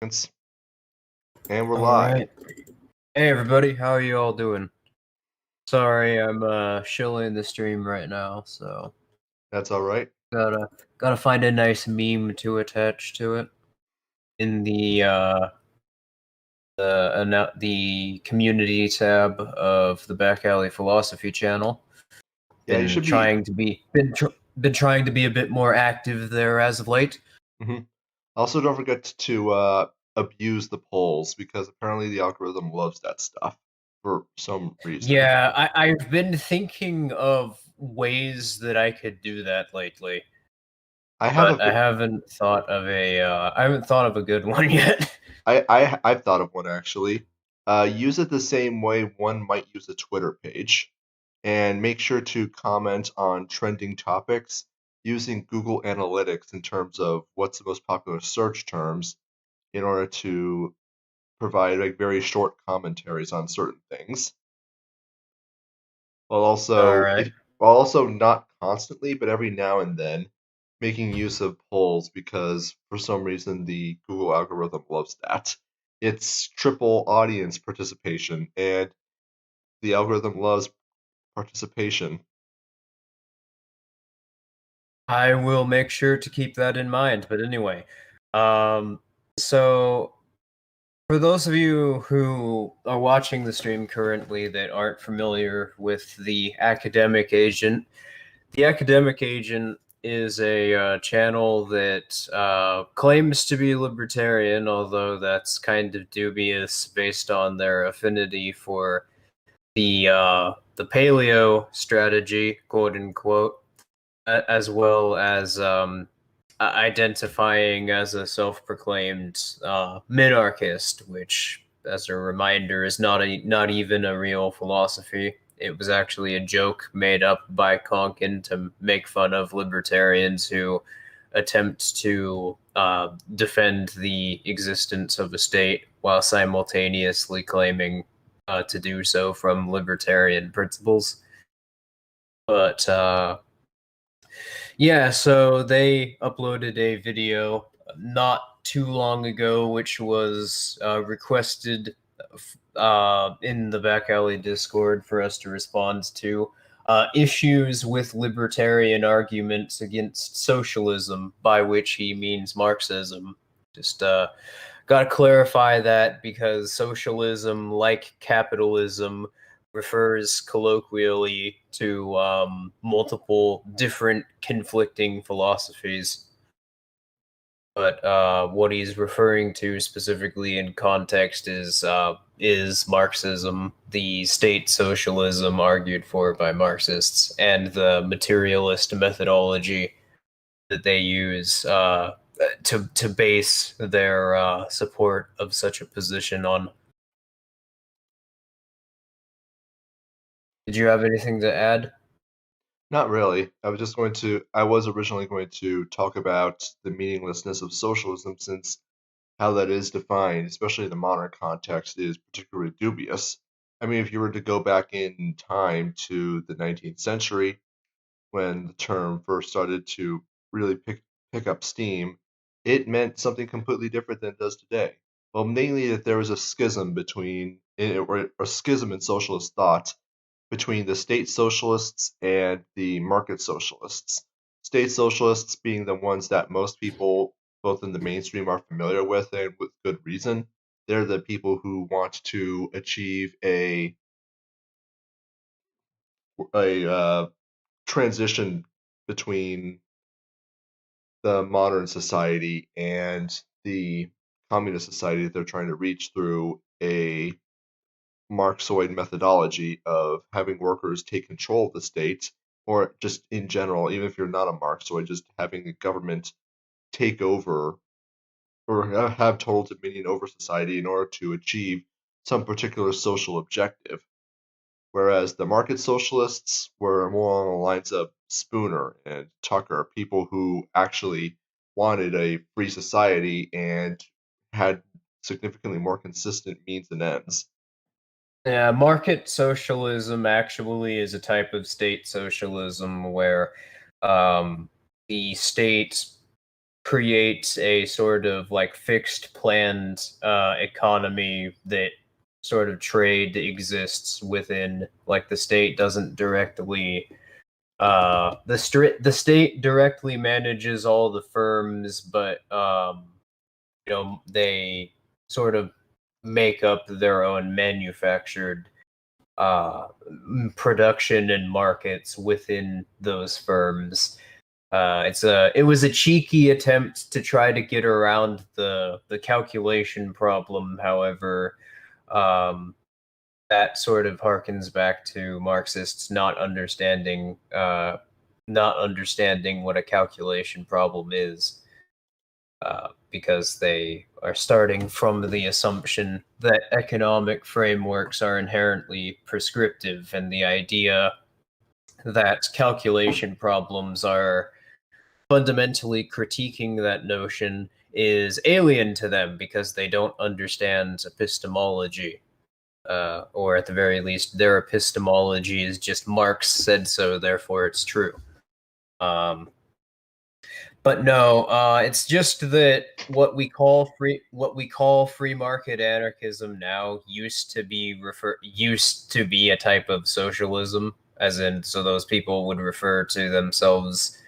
And we're All live. right. Hey everybody, how are you all doing? Sorry, I'm shilling the stream right now, so That's all right. gotta find a nice meme to attach to it in the community tab of the Backalley Philosophy channel. Yeah, you Been should be. trying to be been trying to be a bit more active there as of late. Also, don't forget to abuse the polls because apparently the algorithm loves that stuff for some reason. Yeah, I've been thinking of ways that I could do that lately. I have a. But I haven't thought of a good one yet. I've thought of one actually. Use it the same way one might use a Twitter page, and make sure to comment on trending topics using Google Analytics in terms of what's the most popular search terms in order to provide like very short commentaries on certain things. While All also right. if while also not constantly, but every now and then making use of polls because for some reason the Google algorithm loves that. It's triple audience participation and the algorithm loves participation. I will make sure to keep that in mind. But anyway, um, so for those of you who are watching the stream currently that aren't familiar with the Academic Agent is a channel that claims to be libertarian, although that's kind of dubious based on their affinity for the paleo strategy, quote unquote, as well as identifying as a self-proclaimed minarchist, which, as a reminder, is not even a real philosophy. It was actually a joke made up by Konkin to make fun of libertarians who attempt to defend the existence of a state while simultaneously claiming to do so from libertarian principles. But yeah, so they uploaded a video not too long ago, which was requested in the Back Alley Discord for us to respond to. Issues with libertarian arguments against socialism, by which he means Marxism. Just got to clarify that because socialism, like capitalism, refers colloquially to multiple different conflicting philosophies. But what he's referring to specifically in context is Marxism, the state socialism argued for by Marxists, and the materialist methodology that they use to base their support of such a position on. Did you have anything to add? Not really. I was originally going to talk about the meaninglessness of socialism since how that is defined, especially in the modern context, is particularly dubious. I mean, if you were to go back in time to the 19th century, when the term first started to really pick up steam, it meant something completely different than it does today. Well, mainly that there was a schism or a schism in socialist thought between the state socialists and the market socialists. State socialists being the ones that most people, both in the mainstream, are familiar with, and with good reason. They're the people who want to achieve a transition between the modern society and the communist society that they're trying to reach through a Marxoid methodology of having workers take control of the state, or just in general, even if you're not a Marxoid, just having the government take over or have total dominion over society in order to achieve some particular social objective. Whereas the market socialists were more on the lines of Spooner and Tucker, people who actually wanted a free society and had significantly more consistent means and ends. Yeah, market socialism actually is a type of state socialism where the state creates a sort of like fixed planned economy that sort of trade exists within. Like the state doesn't directly the state directly manages all the firms, but they sort of make up their own manufactured production and markets within those firms. It was a cheeky attempt to try to get around the calculation problem. However, that sort of harkens back to Marxists not understanding what a calculation problem is, because they are starting from the assumption that economic frameworks are inherently prescriptive, and the idea that calculation problems are fundamentally critiquing that notion is alien to them because they don't understand epistemology. Or at the very least, their epistemology is just Marx said so, therefore it's true. But no, it's just that what we call free market anarchism now used to be a type of socialism, as in, so those people would refer to themselves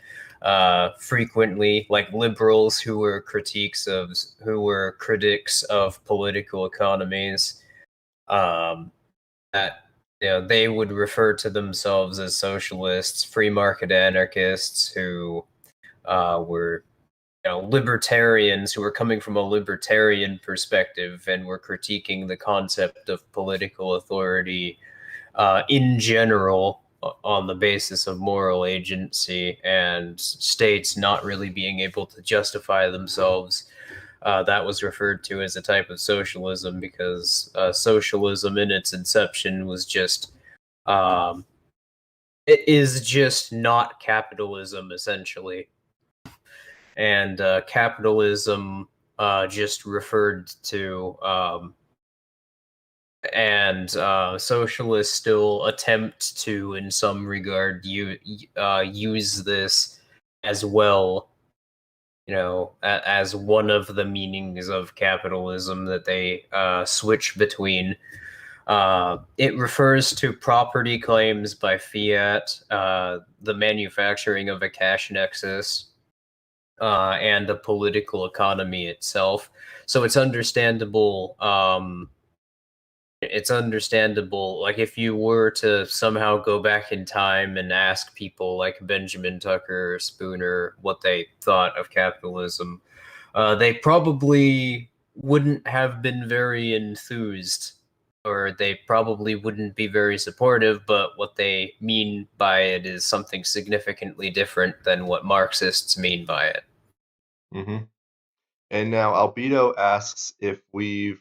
frequently like liberals who were critics of political economies. That they would refer to themselves as socialists, free market anarchists who were libertarians who were coming from a libertarian perspective and were critiquing the concept of political authority in general on the basis of moral agency and states not really being able to justify themselves. That was referred to as a type of socialism because socialism in its inception was just it is just not capitalism, essentially. And capitalism just referred to and socialists still attempt to, in some regard, use this as well, as one of the meanings of capitalism that they switch between. It refers to property claims by fiat, the manufacturing of a cash nexus, and the political economy itself. So it's understandable. Like if you were to somehow go back in time and ask people like Benjamin Tucker or Spooner what they thought of capitalism, they probably wouldn't have been very enthused, or they probably wouldn't be very supportive, but what they mean by it is something significantly different than what Marxists mean by it. Mm-hmm. And now Albedo asks if we've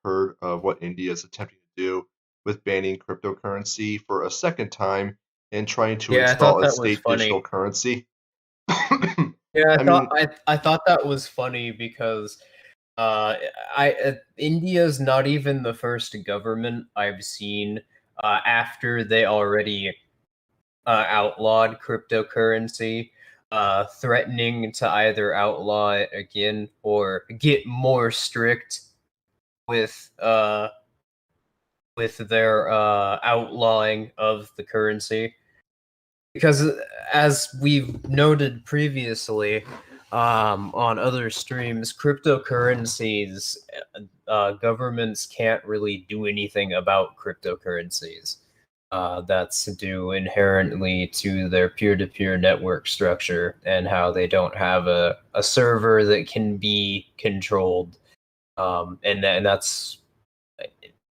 heard of what India is attempting to do with banning cryptocurrency for a second time and trying to Yeah, I thought install a that was state digital funny. currency. Yeah, I mean, I thought that was funny because India's not even the first government I've seen after they already outlawed cryptocurrency, threatening to either outlaw it again or get more strict with their outlawing of the currency. Because as we've noted previously on other streams, cryptocurrencies, governments can't really do anything about cryptocurrencies. That's due inherently to their peer-to-peer network structure and how they don't have a server that can be controlled. And that's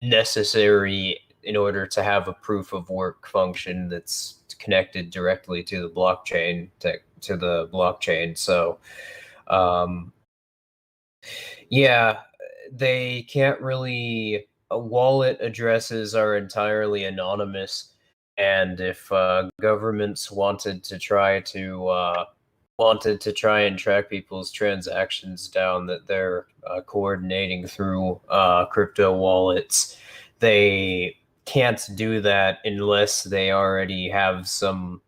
necessary in order to have a proof of work function that's connected directly to the blockchain. So, yeah, they can't really. Wallet addresses are entirely anonymous, and if governments wanted to try and track people's transactions down that they're coordinating through crypto wallets, they can't do that unless they already have some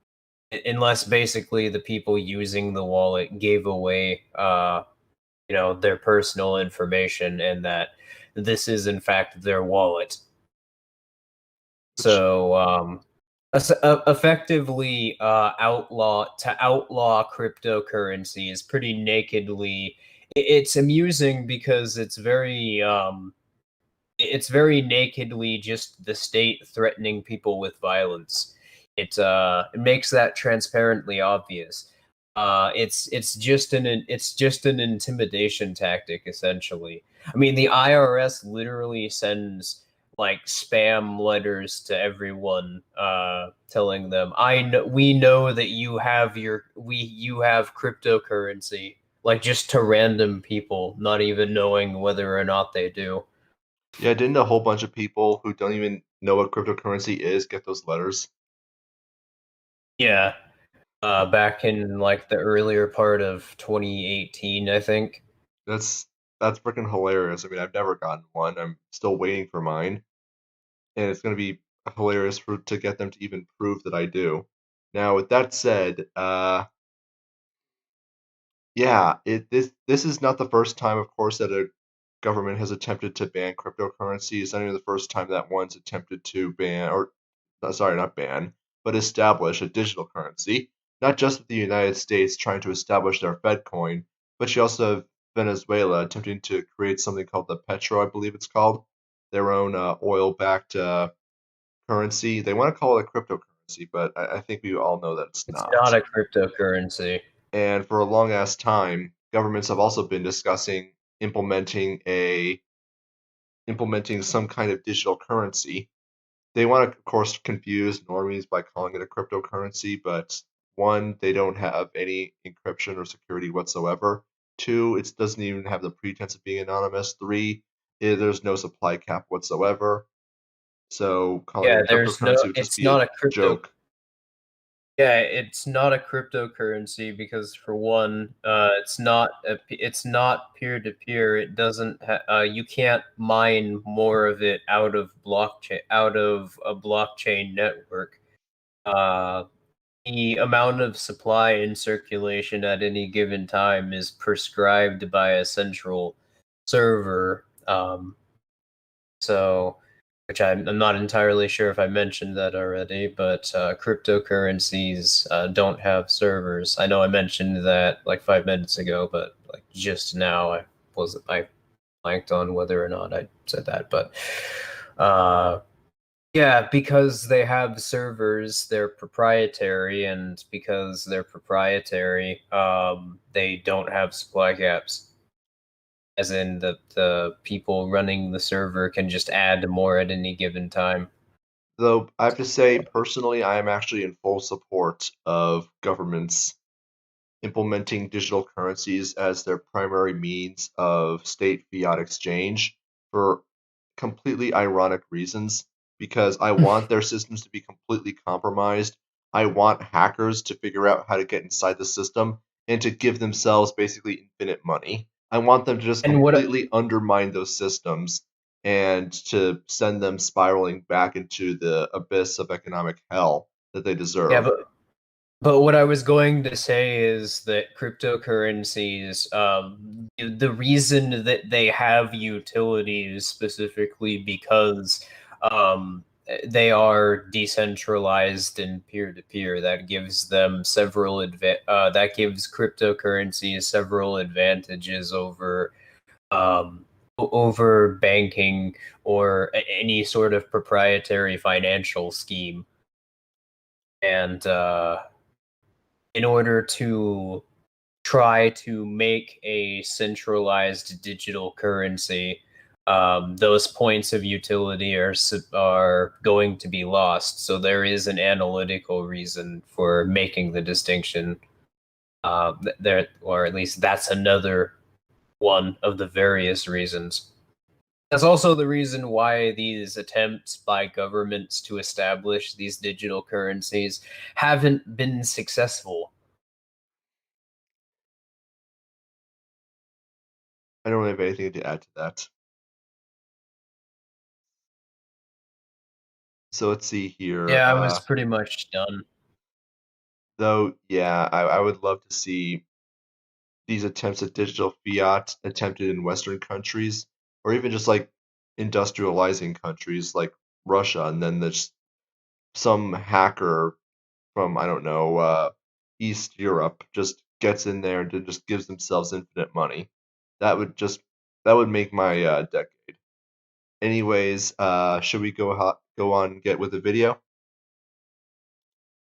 unless basically the people using the wallet gave away their personal information, and that this is in fact their wallet. which So effectively, outlaw cryptocurrency is pretty nakedly. It's amusing because it's very nakedly just the state threatening people with violence. It makes that transparently obvious. It's just an intimidation tactic, essentially. I mean, the IRS literally sends like spam letters to everyone, telling them, we know that you have cryptocurrency, like just to random people, not even knowing whether or not they do. yeah, didn't a whole bunch of people who don't even know what cryptocurrency is get those letters? Yeah, back in like the earlier part of 2018, I think. That's that's freaking hilarious. I mean, I've never gotten one. I'm still waiting for mine, and it's going to be hilarious to get them to even prove that I do. Now, with that said, yeah, this is not the first time, of course, that a government has attempted to ban cryptocurrency. It's not even the first time that one's attempted to ban, or sorry, not ban, but establish a digital currency. Not just with the United States trying to establish their Fed coin, but you also have Venezuela attempting to create something called the Petro, I believe it's called, their own oil-backed currency. They want to call it a cryptocurrency, but I think we all know that it's It's not. not a cryptocurrency. And for a long ass time, governments have also been discussing implementing a implementing some kind of digital currency. They want to, of course, confuse normies by calling it a cryptocurrency, but one, they don't have any encryption or security whatsoever. Two, it doesn't even have the pretense of being anonymous. Three, there's no supply cap whatsoever. So calling it Yeah, a cryptocurrency would just it's be a not a crypto. joke. Yeah, it's not a cryptocurrency because for one, it's not peer to peer. It doesn't you can't mine more of it out of a blockchain network. Uh, the amount of supply in circulation at any given time is prescribed by a central server. So, which I'm not entirely sure if I mentioned that already, but cryptocurrencies don't have servers. I know I mentioned that like 5 minutes ago, but like just now I blanked on whether or not I said that. But uh, yeah, because they have servers, they're proprietary, and because they're proprietary, they don't have supply caps. As in the people running the server can just add more at any given time. Though I have to say, personally, I am actually in full support of governments implementing digital currencies as their primary means of state fiat exchange for completely ironic reasons. Because I want their systems to be completely compromised. I want hackers to figure out how to get inside the system and to give themselves basically infinite money. I want them to just And what completely undermine those systems and to send them spiraling back into the abyss of economic hell that they yeah, deserve. but what I was going to say is that cryptocurrencies, the reason that they have utility is specifically because they are decentralized and peer to peer. That gives them that gives cryptocurrencies several advantages over banking or any sort of proprietary financial scheme. And in order to try to make a centralized digital currency, those points of utility are going to be lost. So there is an analytical reason for making the distinction. There, or at least that's another one of the various reasons. That's also the reason why these attempts by governments to establish these digital currencies haven't been successful. I don't really have anything to add to that. So let's see here. Yeah, I was pretty much done. Though, yeah, I would love to see these attempts at digital fiat attempted in Western countries, or even just like industrializing countries like Russia, and then there's some hacker from, I don't know, East Europe just gets in there and just gives themselves infinite money. That would just that would make my decade. Anyways, should we go on and get with the video?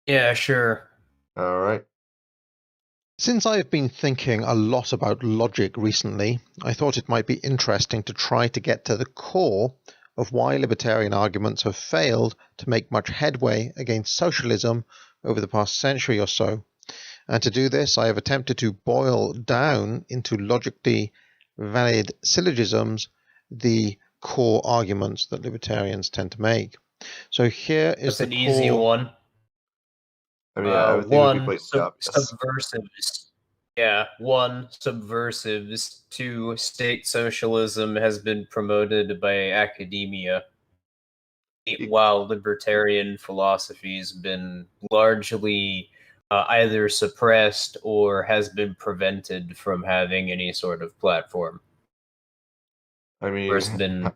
Yeah, sure. All right. Since I've been thinking a lot about logic recently, I thought it might be interesting to try to get to the core of why libertarian arguments have failed to make much headway against socialism over the past century or so. And to do this, I have attempted to boil down into logically valid syllogisms the core arguments that libertarians tend to make. So here is That's the an easy core. one. I mean, I would think it would be One, blatantly obvious. subversives. Yeah, one, subversives. Two, state socialism has been promoted by academia, while libertarian philosophy has been largely either suppressed or has been prevented from having any sort of platform. I Or it's mean, been,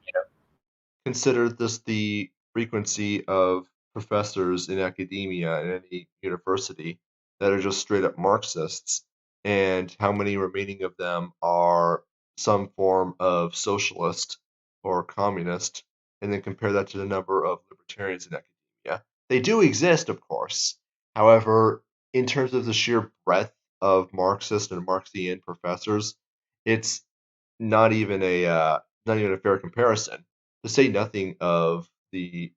consider this the frequency of professors in academia in any university that are just straight up Marxists, and how many remaining of them are some form of socialist or communist, and then compare that to the number of libertarians in academia. They do exist, of course. However, in terms of the sheer breadth of Marxist and Marxian professors, it's not even a fair comparison. To say nothing of the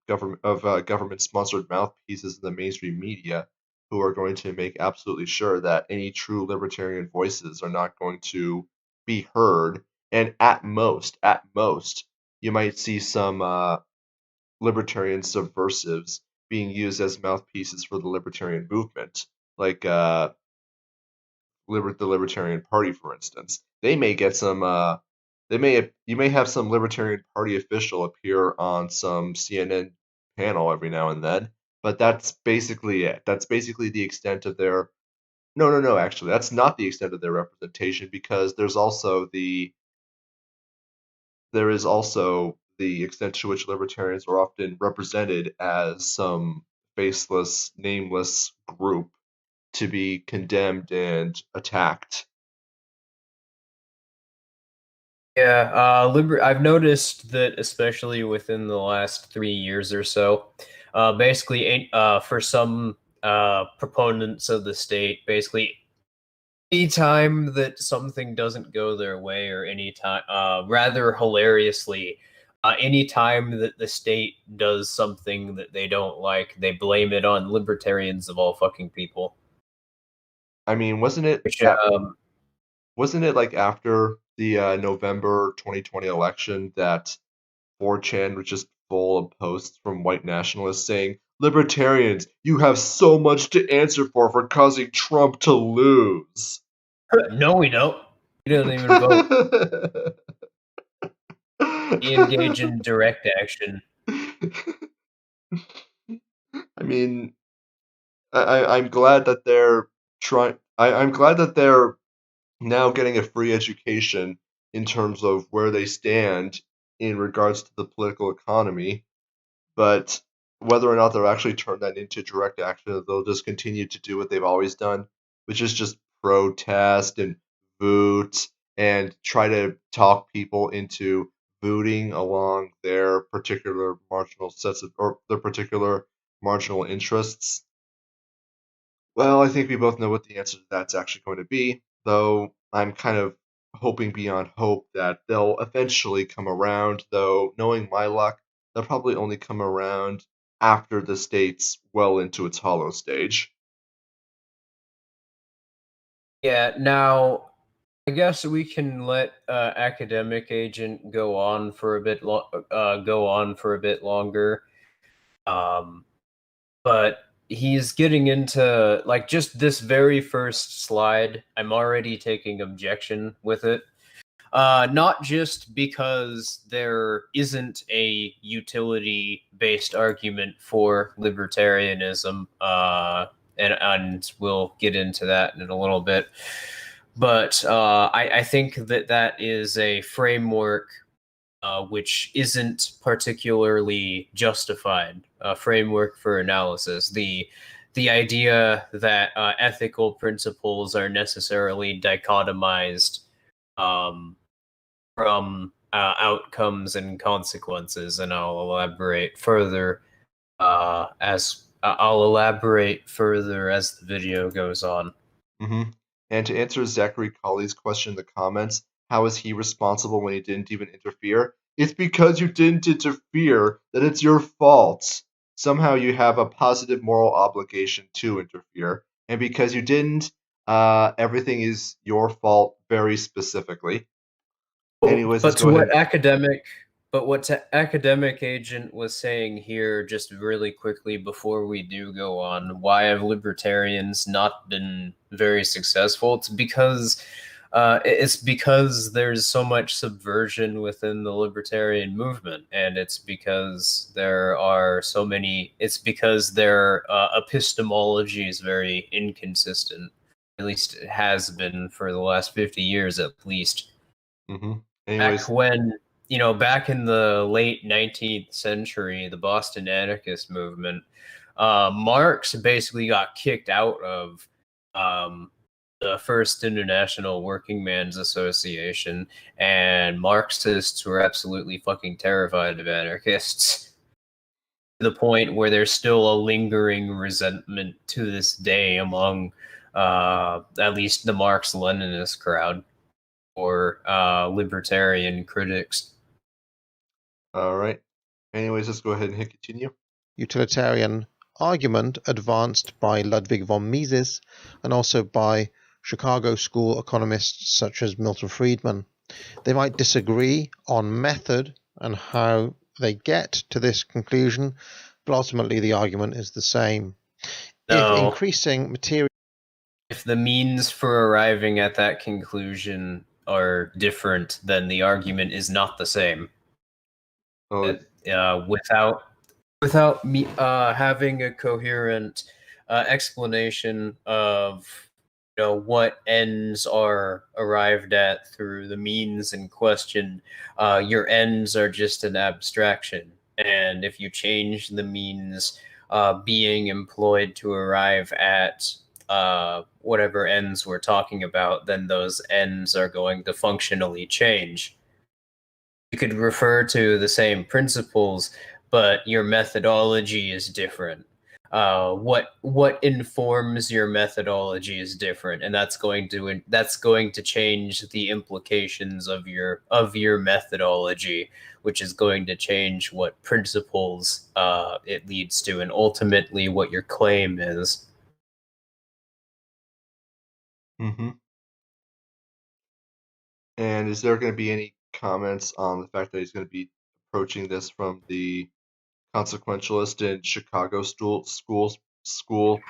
government-sponsored mouthpieces in the mainstream media, who are going to make absolutely sure that any true libertarian voices are not going to be heard, and at most, you might see some libertarian subversives being used as mouthpieces for the libertarian movement, like the Libertarian Party, for instance. They may get some. You may have some Libertarian Party official appear on some CNN panel every now and then, but that's basically it. That's basically the extent of their. No, no, no. Actually, that's not the extent of their representation, because there is also the extent to which libertarians are often represented as some faceless, nameless group to be condemned and attacked. yeah. I've noticed that, especially within the last 3 years or so, basically, for some proponents of the state, basically anytime that something doesn't go their way, or anytime, rather hilariously, anytime that the state does something that they don't like, they blame it on libertarians of all fucking people. I mean, Which, wasn't it like after the November 2020 election that 4chan was just full of posts from white nationalists saying, "Libertarians, you have so much to answer for causing Trump to lose." no, we don't. We don't even vote. We engage in direct action. I mean, I'm glad that they're trying. I'm glad that they're now getting a free education in terms of where they stand in regards to the political economy, but whether or not they'll actually turn that into direct action, they'll just continue to do what they've always done, which is just protest and vote and try to talk people into voting along their particular marginal sets of, or their particular marginal interests. Well, I think we both know what the answer to that's actually going to be, though I'm kind of hoping beyond hope that they'll eventually come around, though knowing my luck, they'll probably only come around after the state's well into its hollow stage. Yeah, now I guess we can let academic agent go on for a bit longer. But he's getting into, like, just this very first slide. I'm already taking objection with it. Not just because there isn't a utility-based argument for libertarianism, and we'll get into that in a little bit. But I think that is a framework which isn't particularly justified. A framework for analysis. The idea that ethical principles are necessarily dichotomized from outcomes and consequences, and I'll elaborate further as the video goes on. Mm-hmm. And to answer Zachary Colley's question in the comments, how is he responsible when he didn't even interfere? It's because you didn't interfere that it's your fault. Somehow you have a positive moral obligation to interfere, and because you didn't, everything is your fault very specifically. Anyways, let's go ahead. What academic agent was saying here, just really quickly before we do go on, why have libertarians not been very successful? It's because there's so much subversion within the libertarian movement, and it's because there are so many. It's because their epistemology is very inconsistent. At least it has been for the last 50 years, at least. Mm-hmm. Anyways. Back in the late 19th century, the Boston anarchist movement, Marx basically got kicked out of the First International Working Man's Association, and Marxists were absolutely fucking terrified of anarchists, to the point where there's still a lingering resentment to this day among at least the Marx-Leninist crowd or libertarian critics. All right. Anyways, let's go ahead and hit continue. Utilitarian argument advanced by Ludwig von Mises and also by Chicago School economists such as Milton Friedman. They might disagree on method and how they get to this conclusion, but ultimately the argument is the same. No. If increasing material... If the means for arriving at that conclusion are different, then the argument is not the same. Without me having a coherent explanation of what ends are arrived at through the means in question, your ends are just an abstraction, and if you change the means being employed to arrive at whatever ends we're talking about, then those ends are going to functionally change. You could refer to the same principles, but your methodology is different. What informs your methodology is different, and that's going to change the implications of your methodology, which is going to change what principles it leads to, and ultimately what your claim is. Mm-hmm. And is there going to be any comments on the fact that he's going to be approaching this from the consequentialist and Chicago school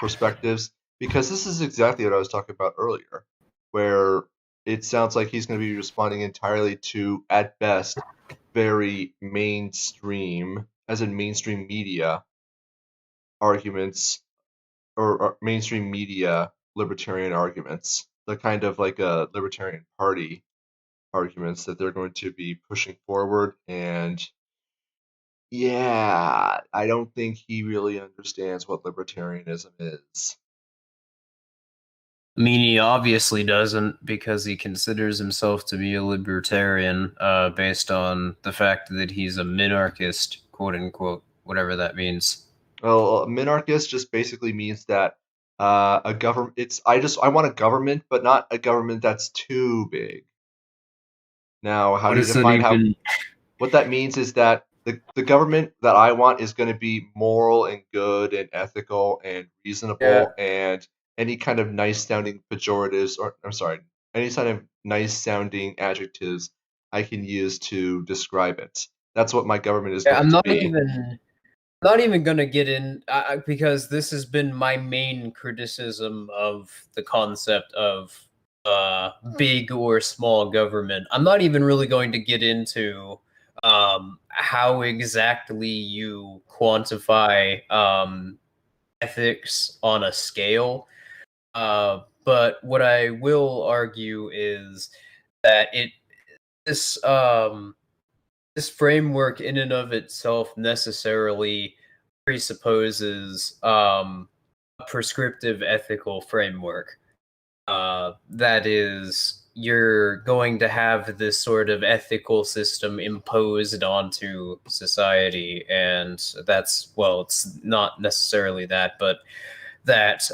perspectives? Because this is exactly what I was talking about earlier, where it sounds like he's going to be responding entirely to, at best, very mainstream, as in mainstream media arguments, or mainstream media libertarian arguments, the kind of like a Libertarian Party arguments that they're going to be pushing forward. And yeah, I don't think he really understands what libertarianism is. I mean, he obviously doesn't, because he considers himself to be a libertarian based on the fact that he's a minarchist, quote unquote, whatever that means. Well, minarchist just basically means that a government. I want a government, but not a government that's too big. Now, how do you define what that means is that the government that I want is going to be moral and good and ethical and reasonable, and any kind of nice sounding pejoratives, or I'm sorry, any kind of nice sounding adjectives I can use to describe it. That's what my government is going to be. Not even going to get in, because this has been my main criticism of the concept of big or small government. I'm not even really going to get into how exactly you quantify ethics on a scale. But what I will argue is that this this framework in and of itself necessarily presupposes a prescriptive ethical framework. That is, you're going to have this sort of ethical system imposed onto society, and that's, well, it's not necessarily that, but that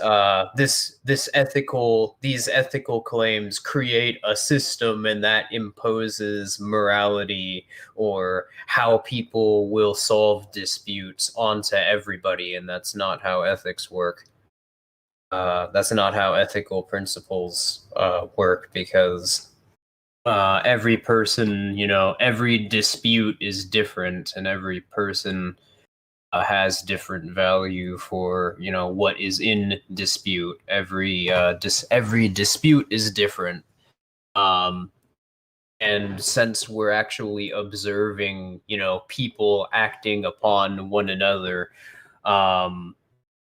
these ethical claims create a system, and that imposes morality or how people will solve disputes onto everybody, and that's not how ethics work. That's not how ethical principles work, because every person, every dispute is different, and every person has different value for what is in dispute. Every dispute is different, and since we're actually observing people acting upon one another,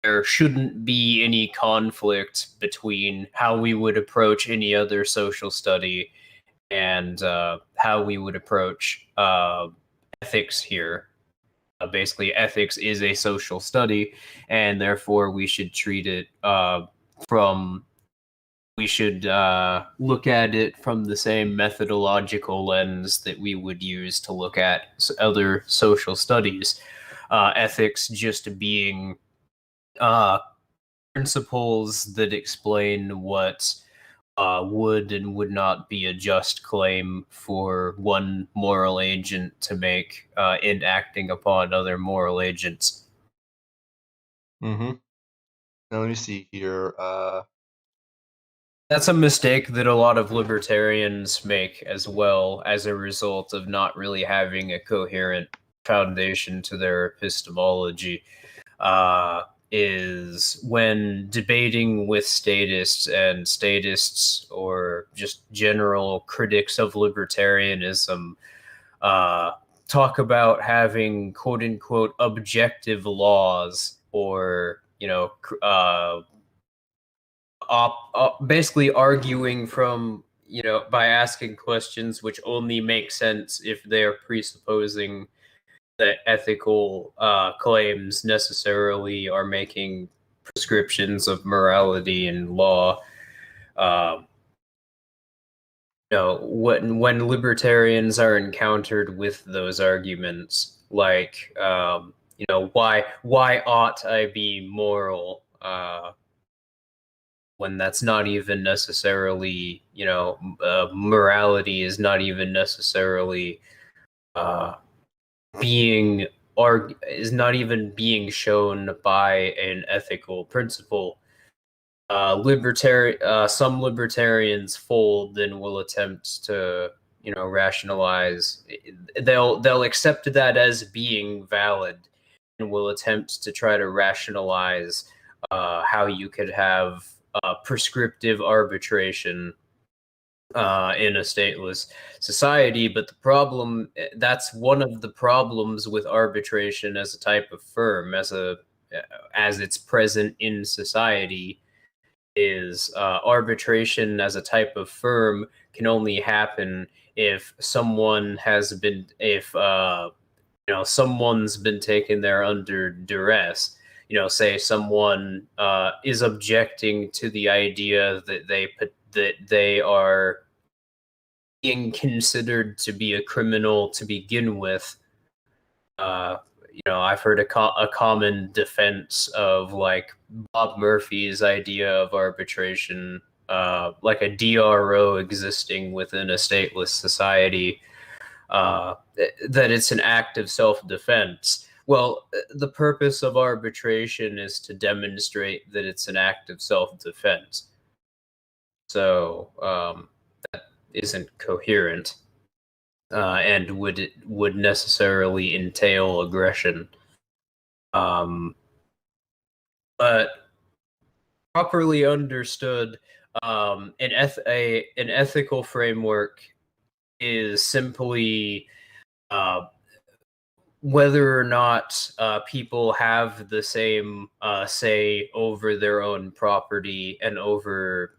there shouldn't be any conflict between how we would approach any other social study and how we would approach ethics here. Basically, ethics is a social study, and therefore we should treat it we should look at it from the same methodological lens that we would use to look at other social studies. Ethics just being principles that explain what would and would not be a just claim for one moral agent to make in acting upon other moral agents. Mm-hmm. Now let me see here. That's a mistake that a lot of libertarians make as well, as a result of not really having a coherent foundation to their epistemology. Is when debating with statists, and statists or just general critics of libertarianism talk about having quote unquote objective laws, or basically arguing from by asking questions which only make sense if they're presupposing that ethical claims necessarily are making prescriptions of morality and law. When libertarians are encountered with those arguments, like why ought I be moral? When that's not even necessarily, morality is not even necessarily is not even being shown by an ethical principle. Some libertarians fold and will attempt to, rationalize. They'll accept that as being valid, and will attempt to try to rationalize how you could have prescriptive arbitration in a stateless society. But the problem, that's one of the problems with arbitration as a type of firm, as it's present in society, is arbitration as a type of firm can only happen if someone's been taken there under duress. Say someone is objecting to the idea that they are being considered to be a criminal to begin with. I've heard a common defense of like Bob Murphy's idea of arbitration, like a DRO existing within a stateless society, that it's an act of self-defense. Well, the purpose of arbitration is to demonstrate that it's an act of self-defense. So that isn't coherent, and would necessarily entail aggression. But properly understood, an ethical framework is simply whether or not people have the same say over their own property and over,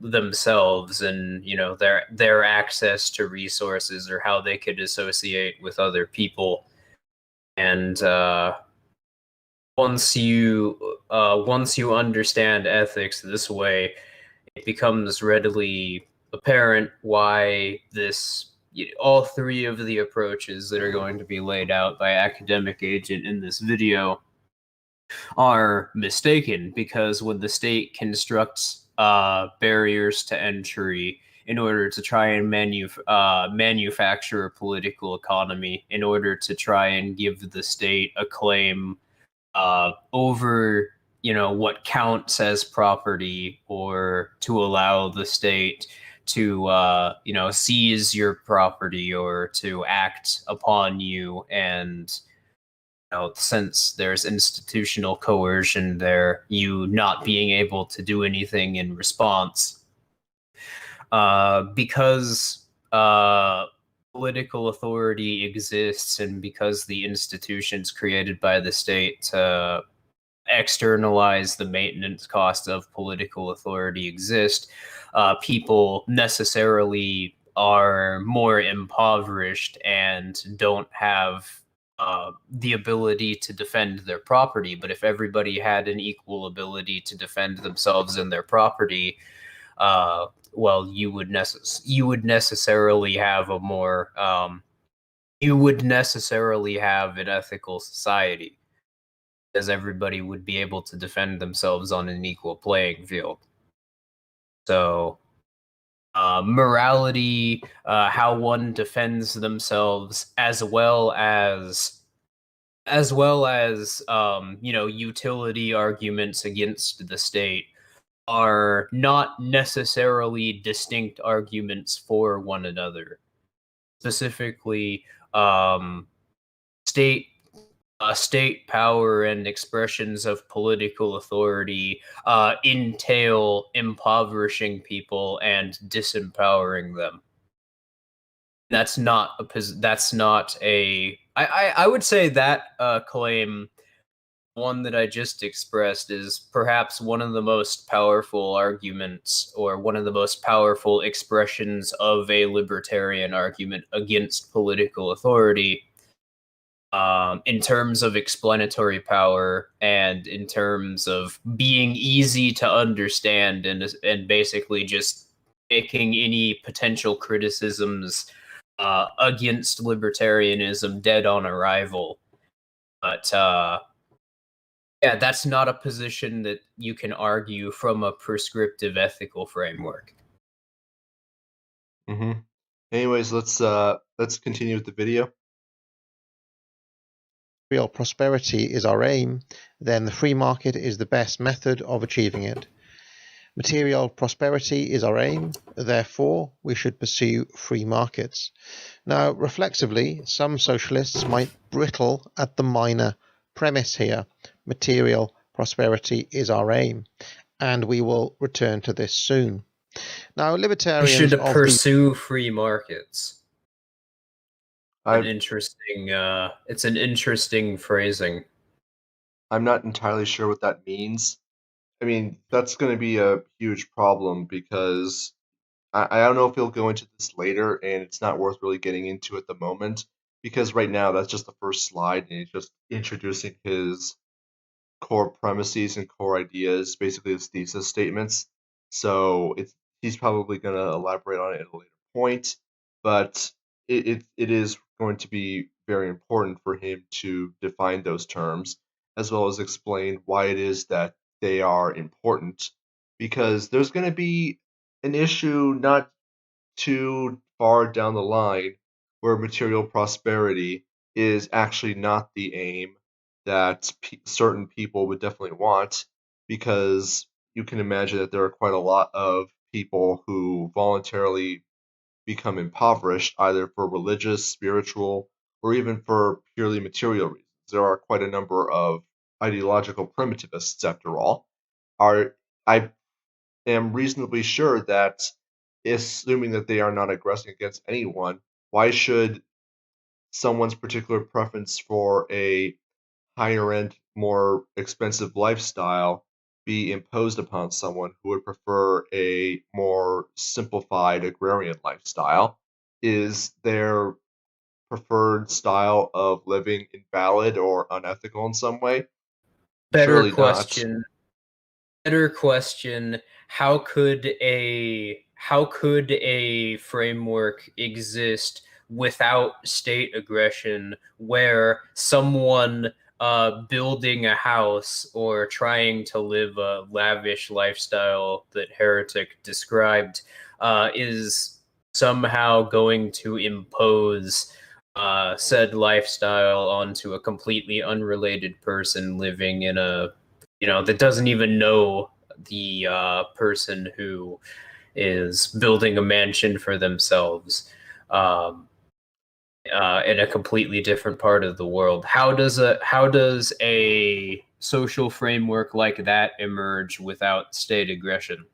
themselves, and their access to resources, or how they could associate with other people. And once you understand ethics this way, it becomes readily apparent why all three of the approaches that are going to be laid out by Academic Agent in this video are mistaken. Because when the state constructs barriers to entry in order to try and manufacture a political economy, in order to try and give the state a claim over what counts as property, or to allow the state to seize your property or to act upon you. And since there's institutional coercion there, you not being able to do anything in response, because political authority exists, and because the institutions created by the state to externalize the maintenance cost of political authority exist, people necessarily are more impoverished and don't have the ability to defend their property. But if everybody had an equal ability to defend themselves and their property, well, you would necessarily have a more you would necessarily have an ethical society, as everybody would be able to defend themselves on an equal playing field. So, morality, how one defends themselves, as well as utility arguments against the state, are not necessarily distinct arguments for one another. Specifically, state power and expressions of political authority entail impoverishing people and disempowering them. I would say that claim, one that I just expressed, is perhaps one of the most powerful arguments, or one of the most powerful expressions of a libertarian argument against political authority, in terms of explanatory power, and in terms of being easy to understand, and basically just making any potential criticisms against libertarianism dead on arrival. But yeah, that's not a position that you can argue from a prescriptive ethical framework. Mm-hmm. Anyways, let's continue with the video. Real prosperity is our aim, then the free market is the best method of achieving it. Material prosperity is our aim, therefore we should pursue free markets. Now, reflexively, some socialists might brittle at the minor premise here. Material prosperity is our aim, and we will return to this soon. Now, libertarians We should pursue free markets. It's an interesting phrasing. I'm not entirely sure what that means. I mean, that's going to be a huge problem, because I don't know if he'll go into this later, and it's not worth really getting into at the moment, because right now that's just the first slide, and he's just introducing his core premises and core ideas, basically his thesis statements. So he's probably going to elaborate on it at a later point, but it is going to be very important for him to define those terms, as well as explain why it is that they are important, because there's going to be an issue not too far down the line where material prosperity is actually not the aim that certain people would definitely want, because you can imagine that there are quite a lot of people who voluntarily become impoverished, either for religious, spiritual, or even for purely material reasons. There are quite a number of ideological primitivists, after all. I am reasonably sure that, assuming that they are not aggressing against anyone, why should someone's particular preference for a higher end, more expensive lifestyle be imposed upon someone who would prefer a more simplified agrarian lifestyle? Is their preferred style of living invalid or unethical in some way? Better Surely not. question. Better question. How could a framework exist without state aggression where someone building a house or trying to live a lavish lifestyle that Heretic described is somehow going to impose said lifestyle onto a completely unrelated person living in a, that doesn't even know the person who is building a mansion for themselves um, in a completely different part of the world. How does a social framework like that emerge without state aggression?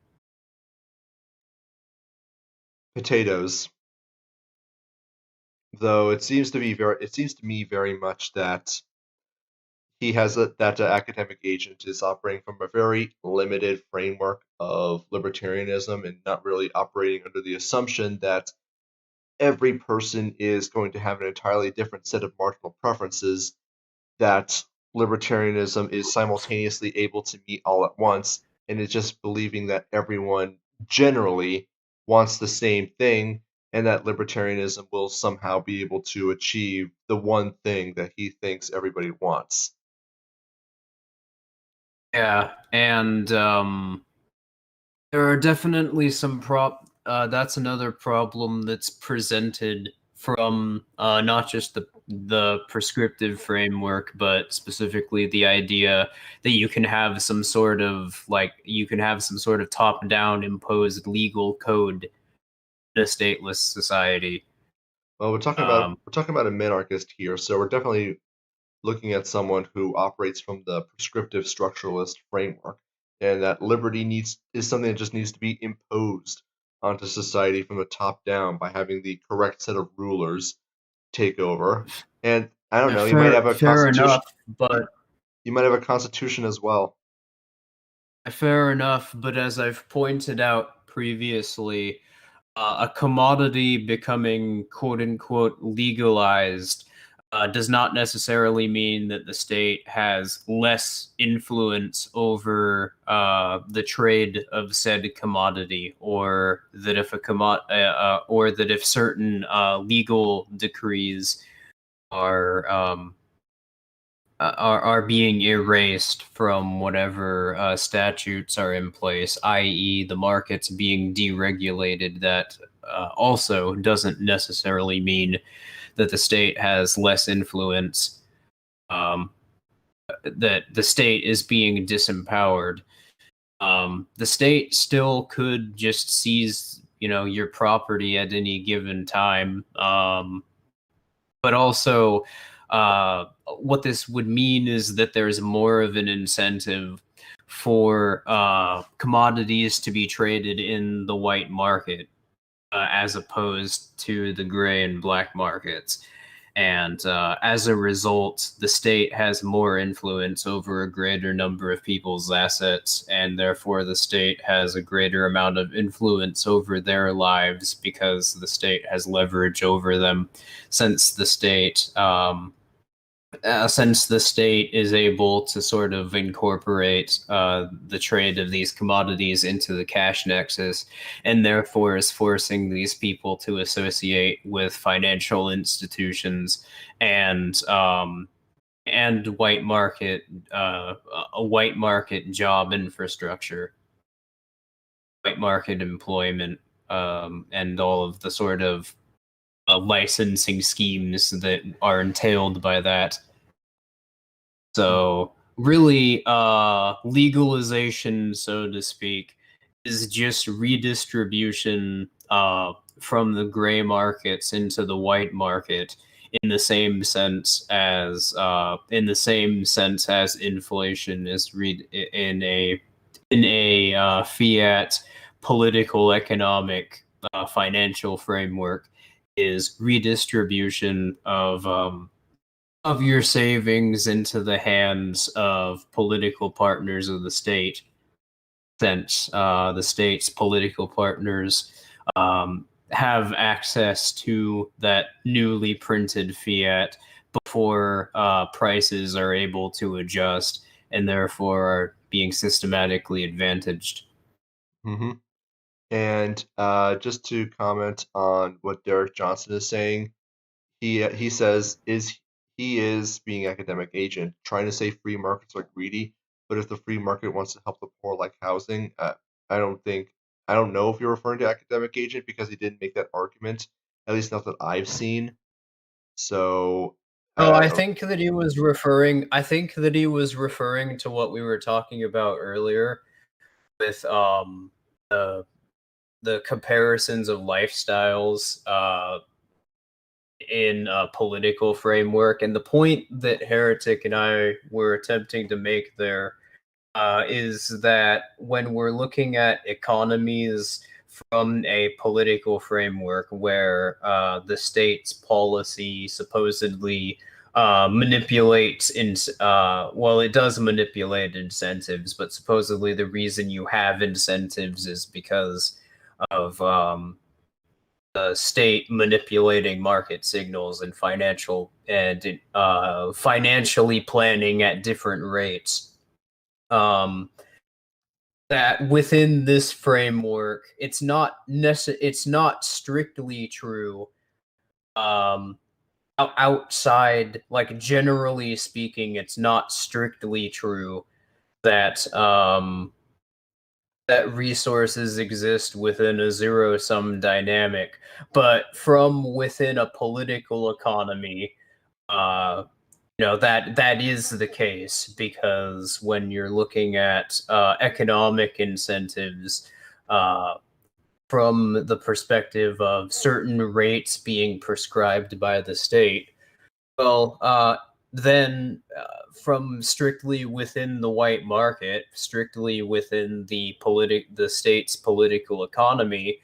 Potatoes. Though it seems to me very much that that academic agent is operating from a very limited framework of libertarianism and not really operating under the assumption that every person is going to have an entirely different set of marginal preferences that libertarianism is simultaneously able to meet all at once, and is just believing that everyone generally wants the same thing, and that libertarianism will somehow be able to achieve the one thing that he thinks everybody wants. Yeah, and there are definitely some that's another problem that's presented from not just the prescriptive framework, but specifically the idea that you can have some sort of top-down imposed legal code in a stateless society. Well, Um, we're talking about a minarchist here, so we're definitely looking at someone who operates from the prescriptive structuralist framework, and that liberty is something that just needs to be imposed onto society from the top down by having the correct set of rulers take over. And I don't know, you might have a fair constitution. enough, but You might have a constitution as well. fair enough. But as I've pointed out previously, a commodity becoming quote unquote legalized does not necessarily mean that the state has less influence over the trade of said commodity, or that if certain legal decrees are are being erased from whatever statutes are in place, i.e., the markets being deregulated. That also doesn't necessarily mean that the state has less influence, um, that the state is being disempowered. The state still could just seize, your property at any given time, but also what this would mean is that there's more of an incentive for commodities to be traded in the white market as opposed to the gray and black markets. And as a result, the state has more influence over a greater number of people's assets, and therefore the state has a greater amount of influence over their lives because the state has leverage over them, since the state is able to sort of incorporate the trade of these commodities into the cash nexus, and therefore is forcing these people to associate with financial institutions and white market a white market job infrastructure, white market employment, and all of the sort of licensing schemes that are entailed by that. So really, legalization, so to speak, is just redistribution from the gray markets into the white market, in the same sense as inflation is in a fiat political, economic, financial framework is redistribution of your savings into the hands of political partners of the state, since the state's political partners have access to that newly printed fiat before prices are able to adjust, and therefore are being systematically advantaged. Mm-hmm. And just to comment on what Derek Johnson is saying, he says he is being academic agent, trying to say free markets are greedy, but if the free market wants to help the poor, like housing, I don't know if you're referring to academic agent because he didn't make that argument, at least not that I've seen. So Oh, I I don't. think that he was referring. I think that he was referring to what we were talking about earlier with the comparisons of lifestyles in a political framework, and the point that Heretic and I were attempting to make there is that when we're looking at economies from a political framework where the state's policy supposedly manipulates well, it does manipulate incentives, but supposedly the reason you have incentives is because of the state manipulating market signals and financially planning at different rates. That within this framework, it's not strictly true. Outside, like generally speaking, it's not strictly true that that resources exist within a zero-sum dynamic, but from within a political economy, that is the case, because when you're looking at economic incentives from the perspective of certain rates being prescribed by the state, well, then from strictly within the white market, strictly within the state's political economy,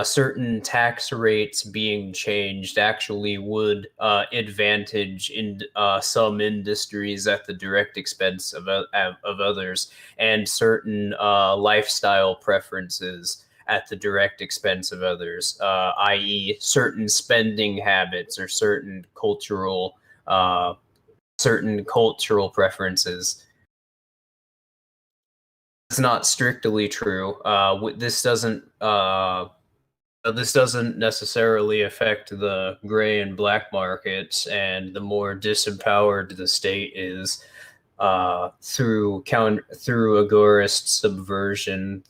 certain tax rates being changed actually would advantage in some industries at the direct expense of others, and certain lifestyle preferences at the direct expense of others, i.e., certain spending habits or certain cultural preferences. It's not strictly true. This doesn't necessarily affect the gray and black markets, and the more disempowered the state is through agorist subversion,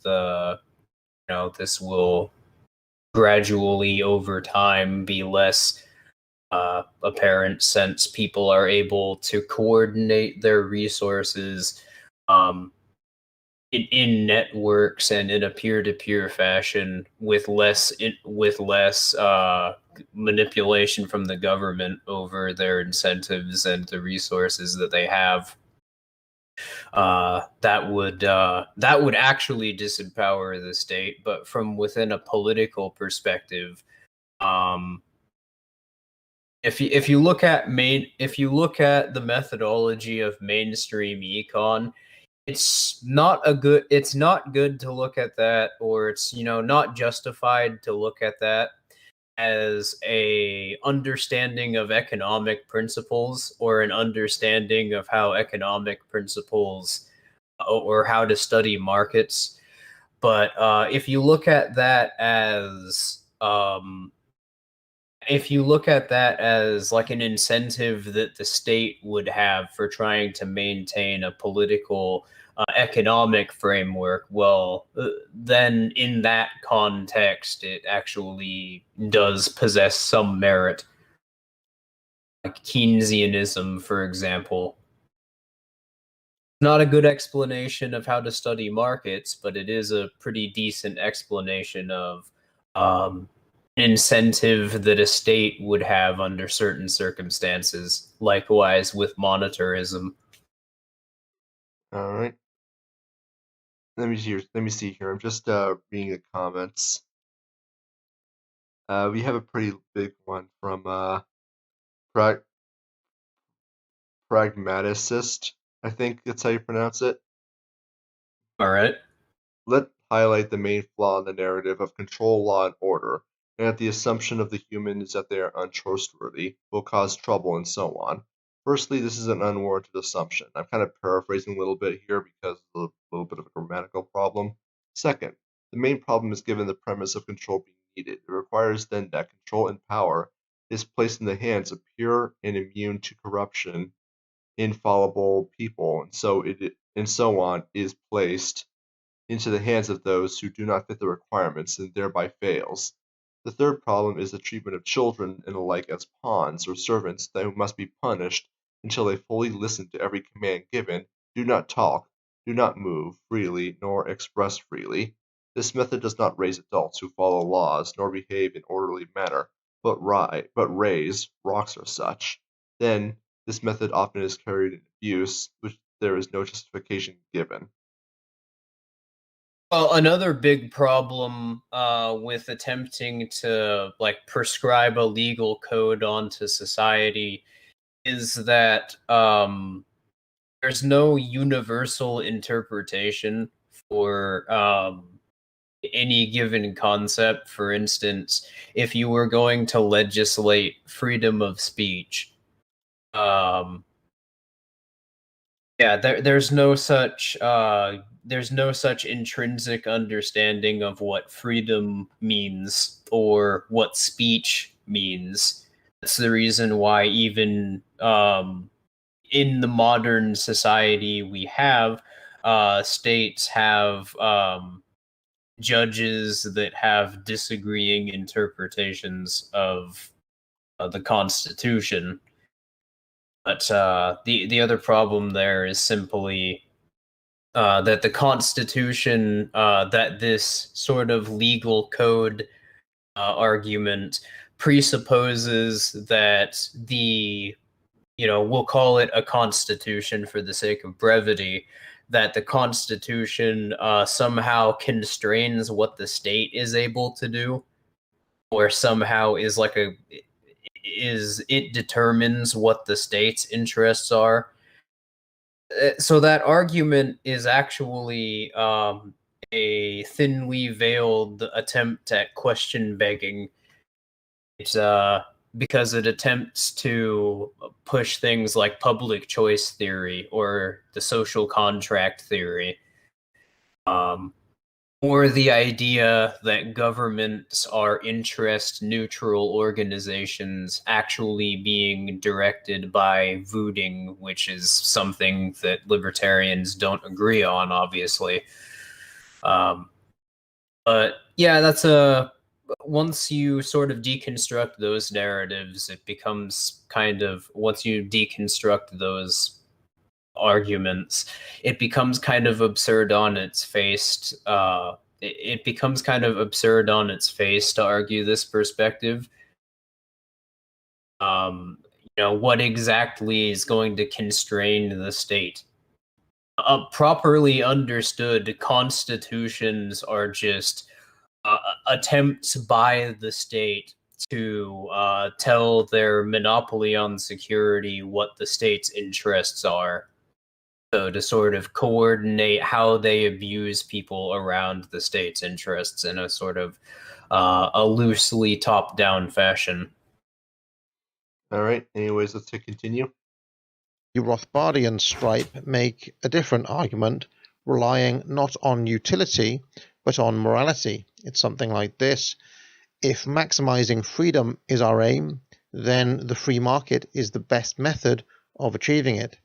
this will gradually over time be less apparent, since people are able to coordinate their resources in networks and in a peer-to-peer fashion with less manipulation from the government over their incentives and the resources that they have. That would actually disempower the state, but from within a political perspective, if you look at the methodology of mainstream econ, it's not good to look at that, or it's not justified to look at that as a understanding of economic principles, or an understanding of how economic principles or how to study markets. But if you look at that as like an incentive that the state would have for trying to maintain a political economic framework, well, then in that context, it actually does possess some merit. Like Keynesianism, for example. Not a good explanation of how to study markets, but it is a pretty decent explanation of incentive that a state would have under certain circumstances. Likewise with monetarism. All right. Let me see here. I'm just reading the comments. We have a pretty big one from Pragmaticist. I think that's how you pronounce it. All right. Let highlight the main flaw in the narrative of control, law, and order, and that the assumption of the human is that they are untrustworthy, will cause trouble, and so on. Firstly, this is an unwarranted assumption. I'm kind of paraphrasing a little bit here because of a little bit of a grammatical problem. Second, the main problem is given the premise of control being needed. It requires then that control and power is placed in the hands of pure and immune to corruption, infallible people, and so on is placed into the hands of those who do not fit the requirements and thereby fails. The third problem is the treatment of children and the like as pawns or servants that must be punished until they fully listen to every command given, do not talk, do not move freely, nor express freely. This method does not raise adults who follow laws, nor behave in orderly manner, but raise rocks or such. Then, this method often is carried in abuse, which there is no justification given. Well, another big problem with attempting to like prescribe a legal code onto society is that there's no universal interpretation for any given concept. For instance, if you were going to legislate freedom of speech, um, yeah, there's no such intrinsic understanding of what freedom means or what speech means. That's the reason why even in the modern society we have, states have judges that have disagreeing interpretations of the Constitution. But the other problem there is simply that the Constitution, that this sort of legal code argument presupposes that we'll call it a constitution for the sake of brevity, that the Constitution somehow constrains what the state is able to do, or somehow it determines what the state's interests are. So that argument is actually a thinly veiled attempt at question begging. It's because it attempts to push things like public choice theory or the social contract theory, or the idea that governments are interest-neutral organizations actually being directed by voting, which is something that libertarians don't agree on, obviously. But yeah, once you sort of deconstruct those narratives, it becomes once you deconstruct those arguments, it becomes kind of absurd on its face. It becomes kind of absurd on its face to argue this perspective. What exactly is going to constrain the state? Properly understood, constitutions are just attempts by the state to tell their monopoly on security what the state's interests are. So to sort of coordinate how they abuse people around the state's interests in a sort of a loosely top-down fashion. All right. Anyways, let's continue. The Rothbardian stripe make a different argument, relying not on utility, but on morality. It's something like this. If maximizing freedom is our aim, then the free market is the best method of achieving it.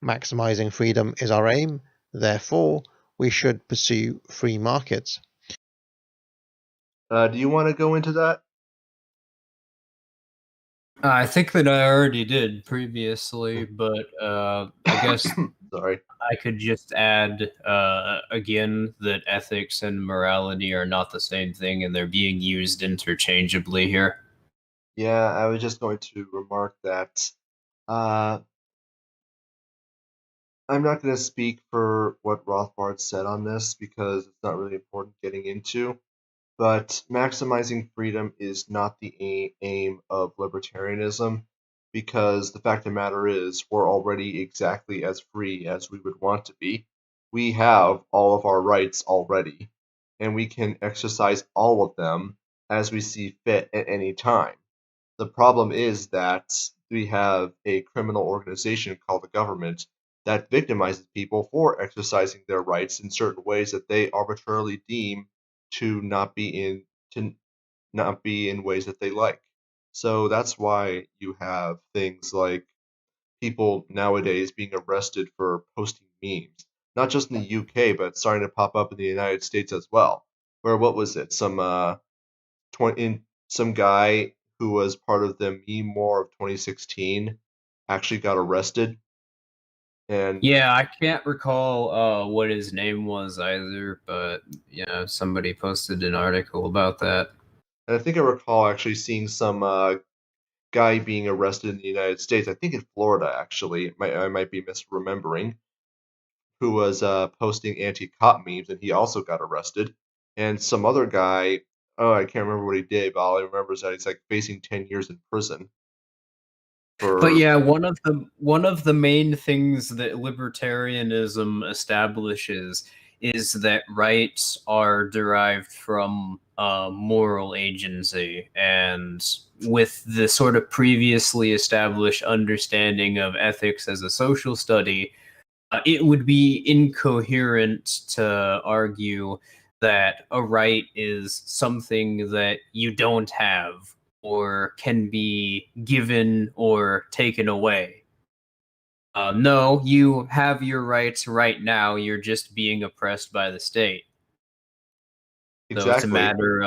Maximizing freedom is our aim, therefore we should pursue free markets. Do you want to go into that? I think that I already did previously, but I guess Sorry. I could just add again that ethics and morality are not the same thing, and they're being used interchangeably here. Yeah, I was just going to remark that I'm not going to speak for what Rothbard said on this because it's not really important getting into. But maximizing freedom is not the aim of libertarianism, because the fact of the matter is we're already exactly as free as we would want to be. We have all of our rights already, and we can exercise all of them as we see fit at any time. The problem is that we have a criminal organization called the government that victimizes people for exercising their rights in certain ways that they arbitrarily deem to not be in ways that they like. So that's why you have things like people nowadays being arrested for posting memes, not just in the UK, but starting to pop up in the United States as well. Where what was it? Some guy who was part of the meme war of 2016 actually got arrested, and Yeah, I can't recall what his name was either, but yeah, somebody posted an article about that. I think I recall actually seeing some guy being arrested in the United States. I think in Florida actually. I might be misremembering. Who was posting anti-cop memes, and he also got arrested. And some other guy, oh, I can't remember what he did, but all I remember is that he's like facing 10 years in prison But for. yeah, one of the main things that libertarianism establishes is that rights are derived from moral agency, and with the sort of previously established understanding of ethics as a social study, it would be incoherent to argue that a right is something that you don't have or can be given or taken away. No, you have your rights right now. You're just being oppressed by the state. So it's a Exactly. matter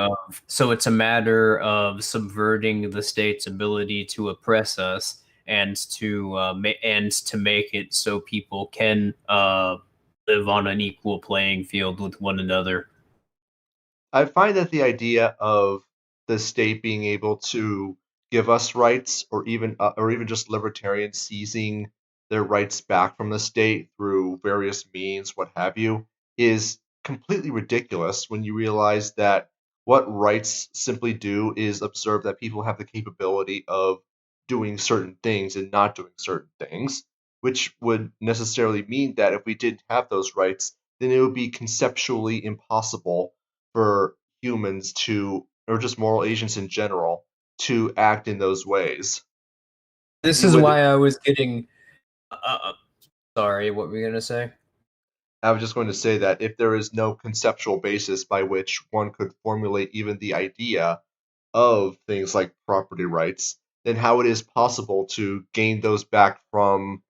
of subverting the state's ability to oppress us and to make it so people can live on an equal playing field with one another. I find that the idea of the state being able to give us rights, or even just libertarians seizing their rights back from the state through various means, what have you, is completely ridiculous when you realize that what rights simply do is observe that people have the capability of doing certain things and not doing certain things, which would necessarily mean that if we didn't have those rights, then it would be conceptually impossible for humans to, or just moral agents in general, to act in those ways. This You is would, why I was getting. Sorry, what were you gonna say? I was just going to say that if there is no conceptual basis by which one could formulate even the idea of things like property rights, then how it is possible to gain those back from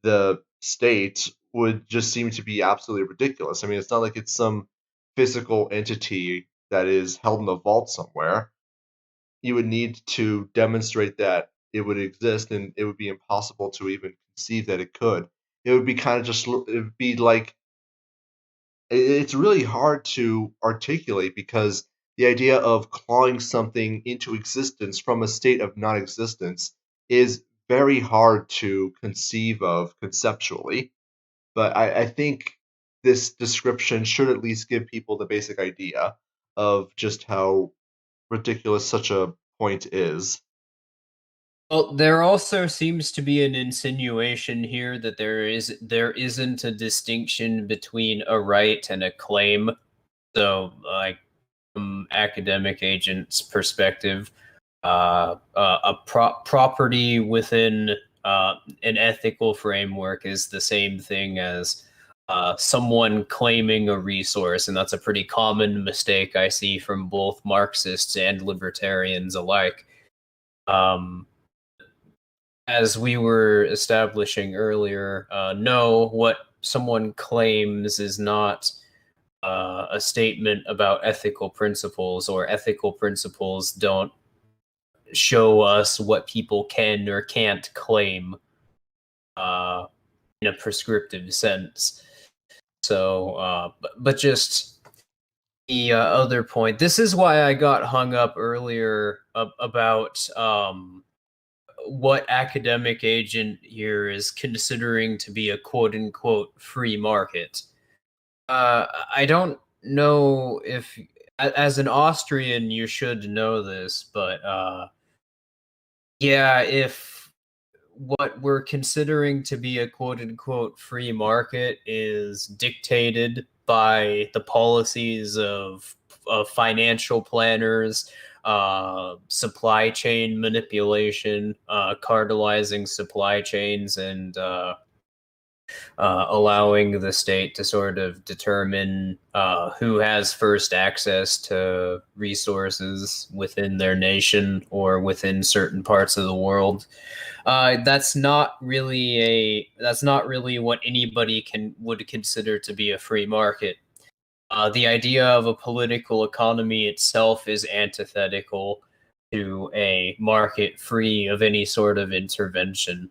the state would just seem to be absolutely ridiculous. I mean, it's not like it's some physical entity that is held in a vault somewhere. You would need to demonstrate that it would exist, and it would be impossible to even conceive that it could. It would be kind of just, it would be like, it's really hard to articulate because the idea of clawing something into existence from a state of non existence is very hard to conceive of conceptually. But I think this description should at least give people the basic idea of just how ridiculous such a point is. Well, there also seems to be an insinuation here that there isn't a distinction between a right and a claim. So, like from academic agent's perspective, property within an ethical framework is the same thing as someone claiming a resource, and that's a pretty common mistake I see from both Marxists and libertarians alike. Um, as we were establishing earlier, no, what someone claims is not a statement about ethical principles, or ethical principles don't show us what people can or can't claim uh, in a prescriptive sense. So, but just the other point. This is why I got hung up earlier about what academic agent here is considering to be a quote-unquote free market. I don't know if, as an Austrian, you should know this, but yeah, if what we're considering to be a quote-unquote free market is dictated by the policies of financial planners, supply chain manipulation, cartelizing supply chains, and allowing the state to sort of determine who has first access to resources within their nation or within certain parts of the world. That's not really what anybody would consider to be a free market. The idea of a political economy itself is antithetical to a market free of any sort of intervention.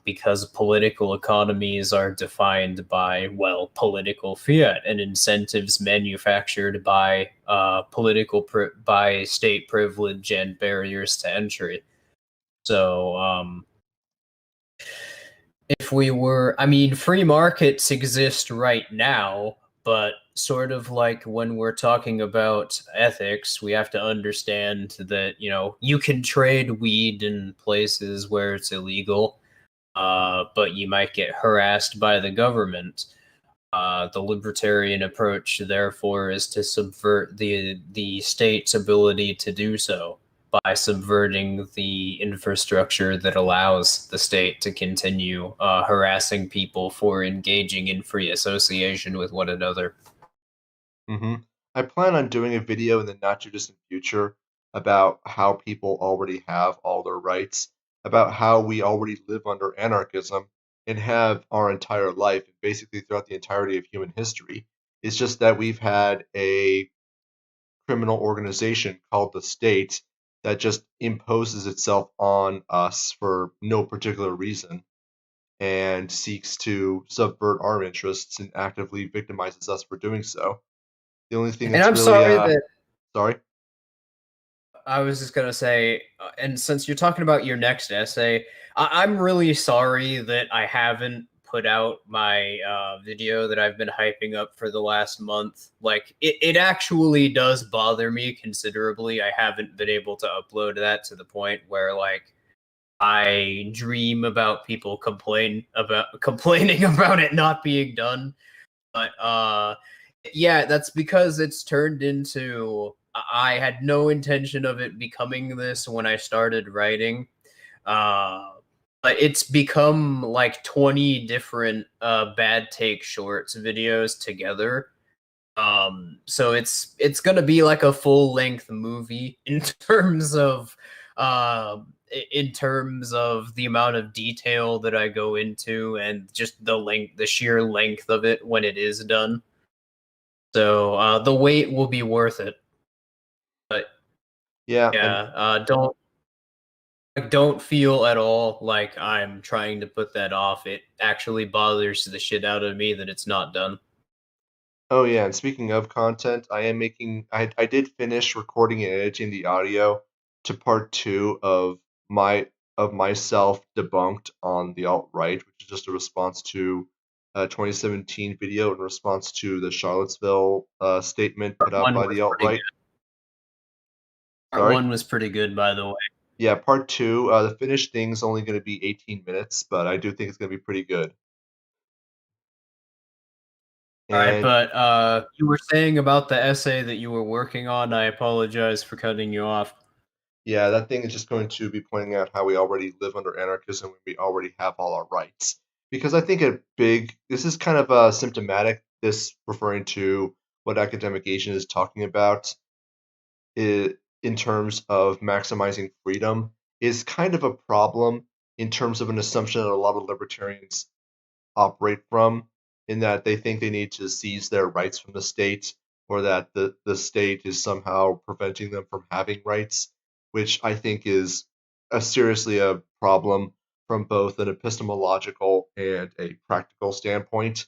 Because political economies are defined by, well, political fiat and incentives manufactured by by state privilege and barriers to entry. So, if we were, I mean, free markets exist right now, but sort of like when we're talking about ethics, we have to understand that, you can trade weed in places where it's illegal. But you might get harassed by the government. The libertarian approach, therefore, is to subvert the state's ability to do so by subverting the infrastructure that allows the state to continue harassing people for engaging in free association with one another. Mm-hmm. I plan on doing a video in the not too distant future about how people already have all their rights, about how we already live under anarchism and have our entire life, and basically throughout the entirety of human history. It's just that we've had a criminal organization called the state that just imposes itself on us for no particular reason and seeks to subvert our interests and actively victimizes us for doing so. The only thing And that's I'm really, sorry that sorry. I was just gonna say, and since you're talking about your next essay, I'm really sorry that I haven't put out my video that I've been hyping up for the last month. Like, it actually does bother me considerably. I haven't been able to upload that to the point where, like, I dream about people complaining about it not being done. But yeah, that's because it's turned into, I had no intention of it becoming this when I started writing. But it's become like 20 different bad take shorts videos together. So it's gonna be like a full length movie in terms of the amount of detail that I go into and just the sheer length of it when it is done. So the wait will be worth it. But Yeah, and yeah, don't feel at all like I'm trying to put that off. It actually bothers the shit out of me that it's not done. oh yeah, and speaking of content, I did finish recording and editing the audio to part two of myself debunked on the alt-right, which is just a response to a 2017 video in response to the Charlottesville statement put Part out one by was the pretty alt-right. good. Part Sorry? one was pretty good, by the way. Yeah, part two, the finished thing's only going to be 18 minutes, but I do think it's going to be pretty good. All right, And but you were saying about the essay that you were working on. I apologize for cutting you off. yeah, that thing is just going to be pointing out how we already live under anarchism and we already have all our rights. Because I think this is kind of symptomatic, this referring to what academic Asian is talking about in terms of maximizing freedom, is kind of a problem in terms of an assumption that a lot of libertarians operate from, in that they think they need to seize their rights from the state, or that the state is somehow preventing them from having rights, which I think is seriously a problem from both an epistemological and a practical standpoint.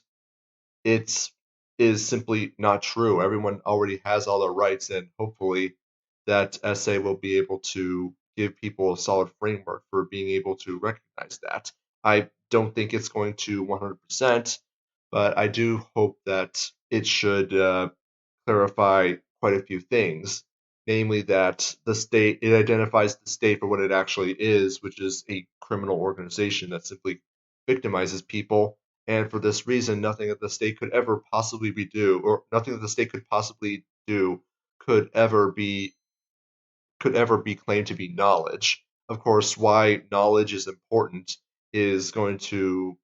It is simply not true. Everyone already has all their rights, and hopefully that essay will be able to give people a solid framework for being able to recognize that. I don't think it's going to 100%, but I do hope that it should clarify quite a few things, namely that it identifies the state for what it actually is, which is a criminal organization that simply victimizes people. And for this reason, nothing that the state could ever possibly do, or nothing that the state could possibly do, could ever be claimed to be knowledge. Of course, why knowledge is important is going to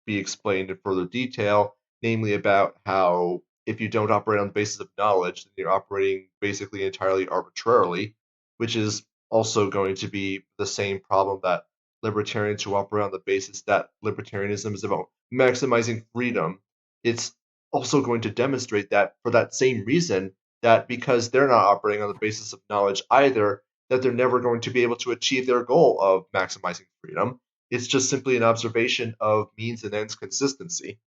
be explained in further detail, namely about how if you don't operate on the basis of knowledge, then you're operating basically entirely arbitrarily, which is also going to be the same problem that libertarians who operate on the basis that libertarianism is about maximizing freedom. It's also going to demonstrate that for that same reason, that because they're not operating on the basis of knowledge either, that they're never going to be able to achieve their goal of maximizing freedom. It's just simply an observation of means and ends consistency.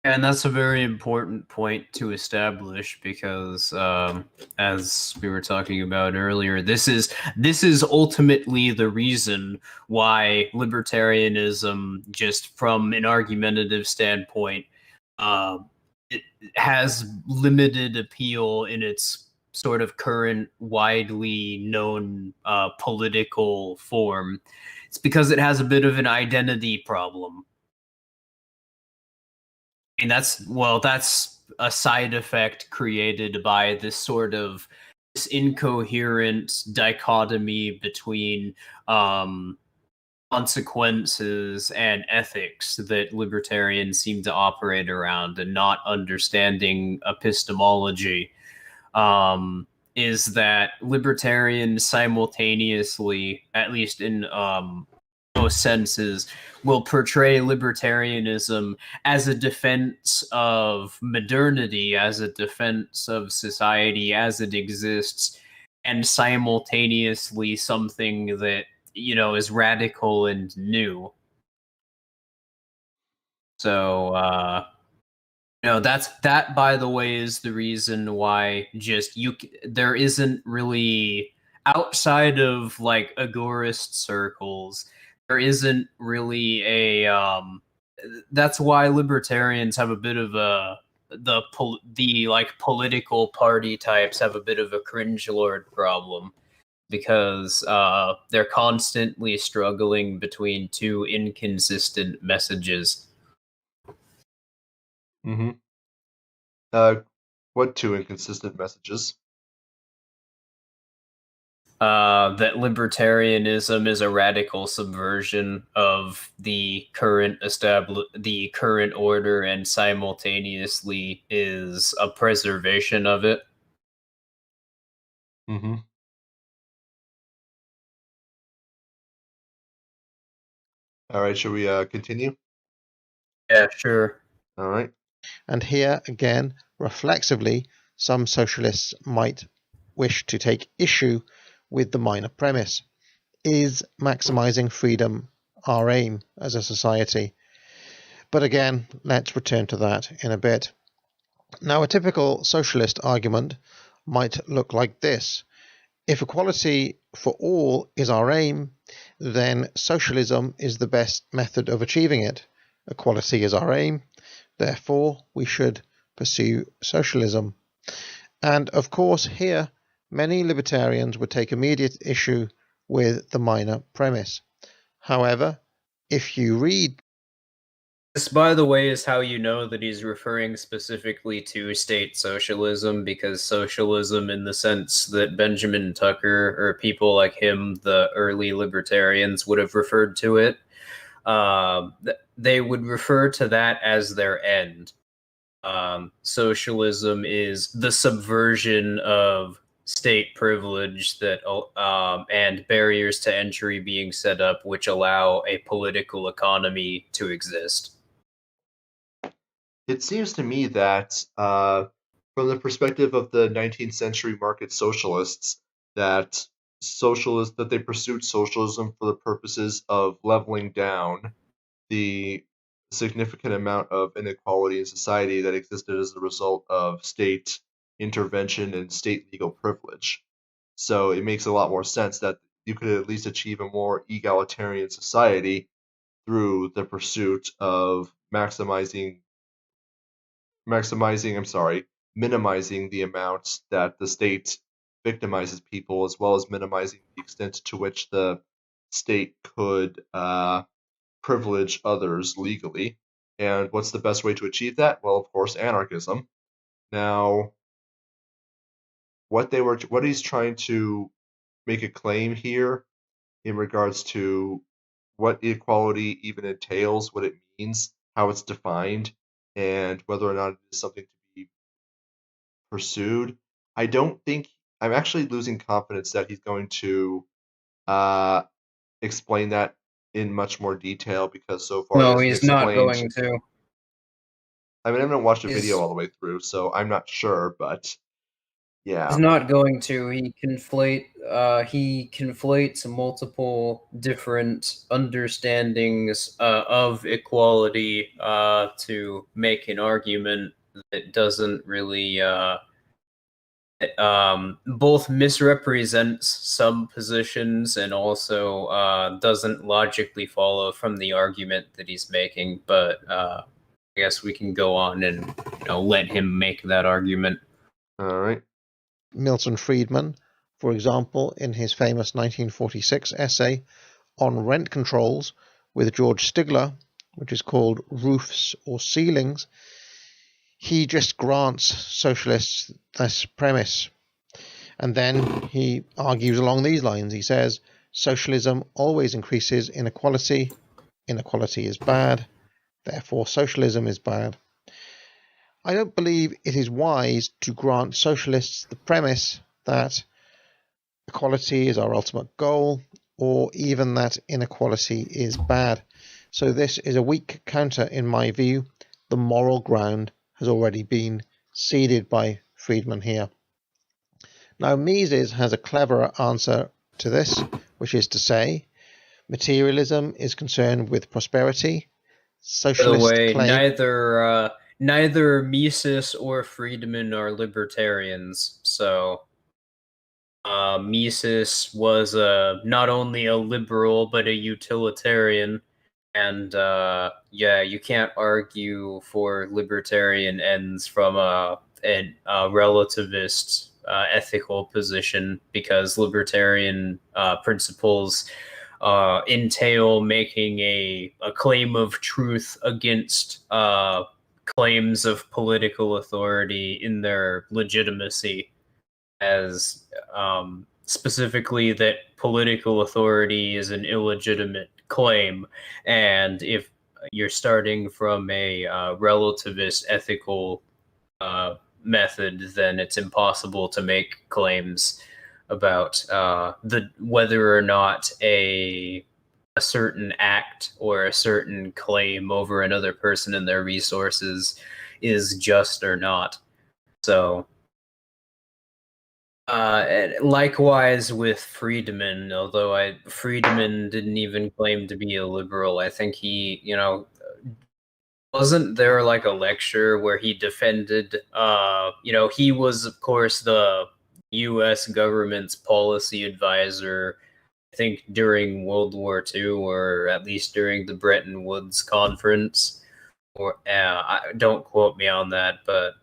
And that's a very important point to establish because, as we were talking about earlier, this is ultimately the reason why libertarianism, just from an argumentative standpoint, it has limited appeal in its sort of current, widely known political form. It's because it has a bit of an identity problem. And that's a side effect created by this incoherent dichotomy between consequences and ethics that libertarians seem to operate around, and not understanding epistemology. Is that libertarians simultaneously, at least in most senses, will portray libertarianism as a defense of modernity, as a defense of society as it exists, and simultaneously something that, is radical and new. So, that, by the way, is the reason why there isn't really, outside of like agorist circles, there isn't really a that's why libertarians have a bit of the political party types have a bit of a cringelord problem, because they're constantly struggling between two inconsistent messages. Mm-hmm. What two inconsistent messages? That libertarianism is a radical subversion of the current order, and simultaneously is a preservation of it. Mm-hmm. All right, should we continue? Yeah, sure. All right. And here again, reflexively, some socialists might wish to take issue with the minor premise. Is maximizing freedom our aim as a society? But again, let's return to that in a bit. Now, a typical socialist argument might look like this. If equality for all is our aim, then socialism is the best method of achieving it. Equality is our aim, therefore we should pursue socialism. And of course, here, many libertarians would take immediate issue with the minor premise. However, if you read... This, by the way, is how you know that he's referring specifically to state socialism, because socialism, in the sense that Benjamin Tucker or people like him, the early libertarians, would have referred to it, they would refer to that as their end. Socialism is the subversion of state privilege and barriers to entry being set up, which allow a political economy to exist. It seems to me that from the perspective of the 19th century market socialists, that they pursued socialism for the purposes of leveling down the significant amount of inequality in society that existed as a result of state intervention and state legal privilege. So it makes a lot more sense that you could at least achieve a more egalitarian society through the pursuit of minimizing the amount that the state victimizes people, as well as minimizing the extent to which the state could privilege others legally. And what's the best way to achieve that? Well, of course, anarchism. Now, what he's trying to make a claim here in regards to what equality even entails, what it means, how it's defined, and whether or not it is something to be pursued. I'm actually losing confidence that he's going to explain that in much more detail, because so far he No, hasn't he's not explained. going to. I mean, I haven't watched the He's- video all the way through, so I'm not sure, but yeah. He's not going to. He conflates multiple different understandings of equality to make an argument that doesn't really both misrepresents some positions and also doesn't logically follow from the argument that he's making. But I guess we can go on and let him make that argument. All right. Milton Friedman, for example, in his famous 1946 essay on rent controls with George Stigler, which is called Roofs or Ceilings, he just grants socialists this premise. And then he argues along these lines. He says, socialism always increases inequality. Inequality is bad. Therefore, socialism is bad. I don't believe it is wise to grant socialists the premise that equality is our ultimate goal, or even that inequality is bad. So this is a weak counter in my view. The moral ground has already been ceded by Friedman here. Now, Mises has a cleverer answer to this, which is to say, materialism is concerned with prosperity. Socialist By the way, claim... neither Mises or Friedman are libertarians. So Mises was not only a liberal but a utilitarian, and you can't argue for libertarian ends from a relativist ethical position, because libertarian principles entail making a claim of truth against claims of political authority in their legitimacy, as specifically that political authority is an illegitimate claim. And if you're starting from a relativist ethical method, then it's impossible to make claims about whether or not a certain act or a certain claim over another person and their resources is just or not. So likewise with Friedman, although Friedman didn't even claim to be a liberal. I think he, wasn't there like a lecture where he defended, he was, of course, the U.S. government's policy advisor, I think during World War II, or at least during the Bretton Woods Conference, or don't quote me on that, but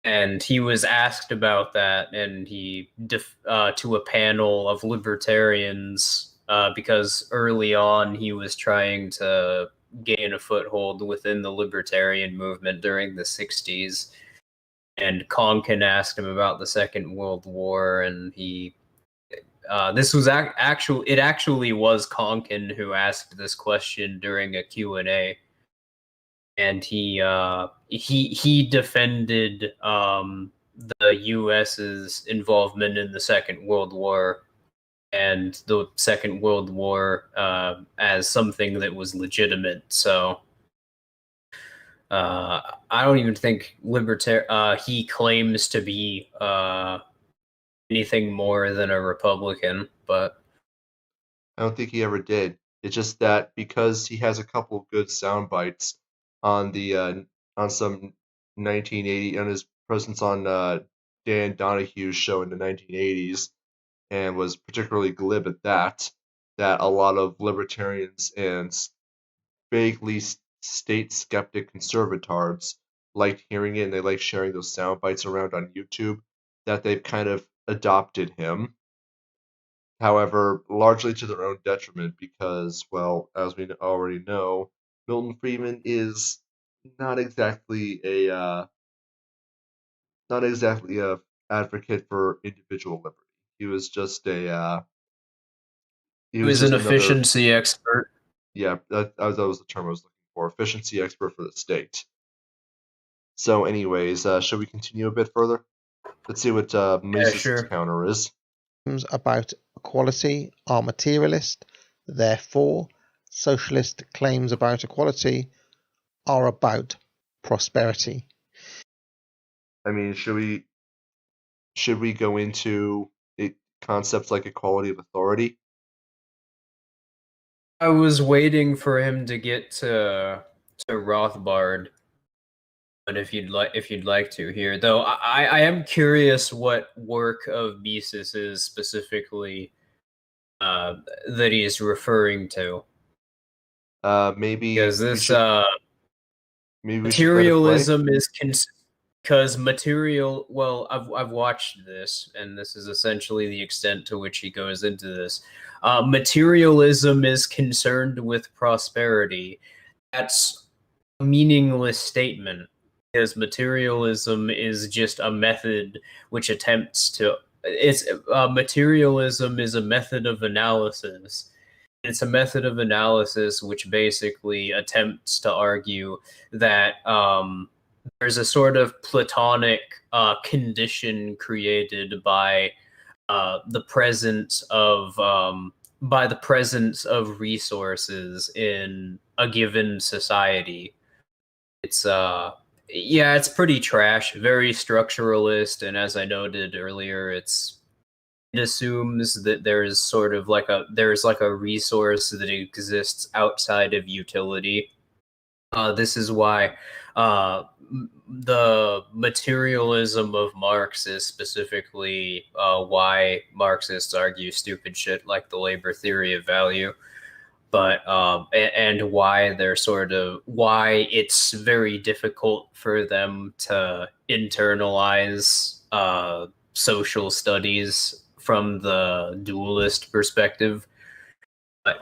and he was asked about that, and he to a panel of libertarians, because early on he was trying to gain a foothold within the libertarian movement during the 60s. And Konkin asked him about the Second World War, and he this was it actually was Konkin who asked this question during a Q&A, and he defended the U.S.'s involvement in the Second World War and the Second World War as something that was legitimate. So I don't even think he claims to be anything more than a Republican, but I don't think he ever did. It's just that because he has a couple good sound bites on the on some 1980 on his presence on Dan Donahue's show in the 1980s, and was particularly glib at that a lot of libertarians and vaguely state skeptic conservatards liked hearing it, and they like sharing those sound bites around on YouTube, that they've kind of adopted him. However, largely to their own detriment, because, well, as we already know, Milton Friedman is not exactly a advocate for individual liberty. He was just He was an another, efficiency expert. yeah, that was the term I was looking for, efficiency expert for the state. So, anyways, should we continue a bit further? Let's see what Mises' Sure. counter is. About equality are materialist, therefore, socialist claims about equality are about prosperity. I mean, should we go into concepts like equality of authority? I was waiting for him to get to Rothbard, but if you'd like to here, though, I am curious what work of Mises is specifically that he is referring to. Maybe Because we this should maybe we should let it play. materialism is because material. Well, I've watched this, and this is essentially the extent to which he goes into this. Materialism is concerned with prosperity. That's a meaningless statement, because materialism is just a method which attempts to. Materialism is a method of analysis. It's a method of analysis which basically attempts to argue that there's a sort of Platonic condition created by the presence of resources in a given society. It's it's pretty trash, very structuralist, and as I noted earlier, it assumes that there's sort of like a resource that exists outside of utility. This is why the materialism of Marx is specifically why Marxists argue stupid shit like the labor theory of value, but and why why it's very difficult for them to internalize social studies from the dualist perspective. But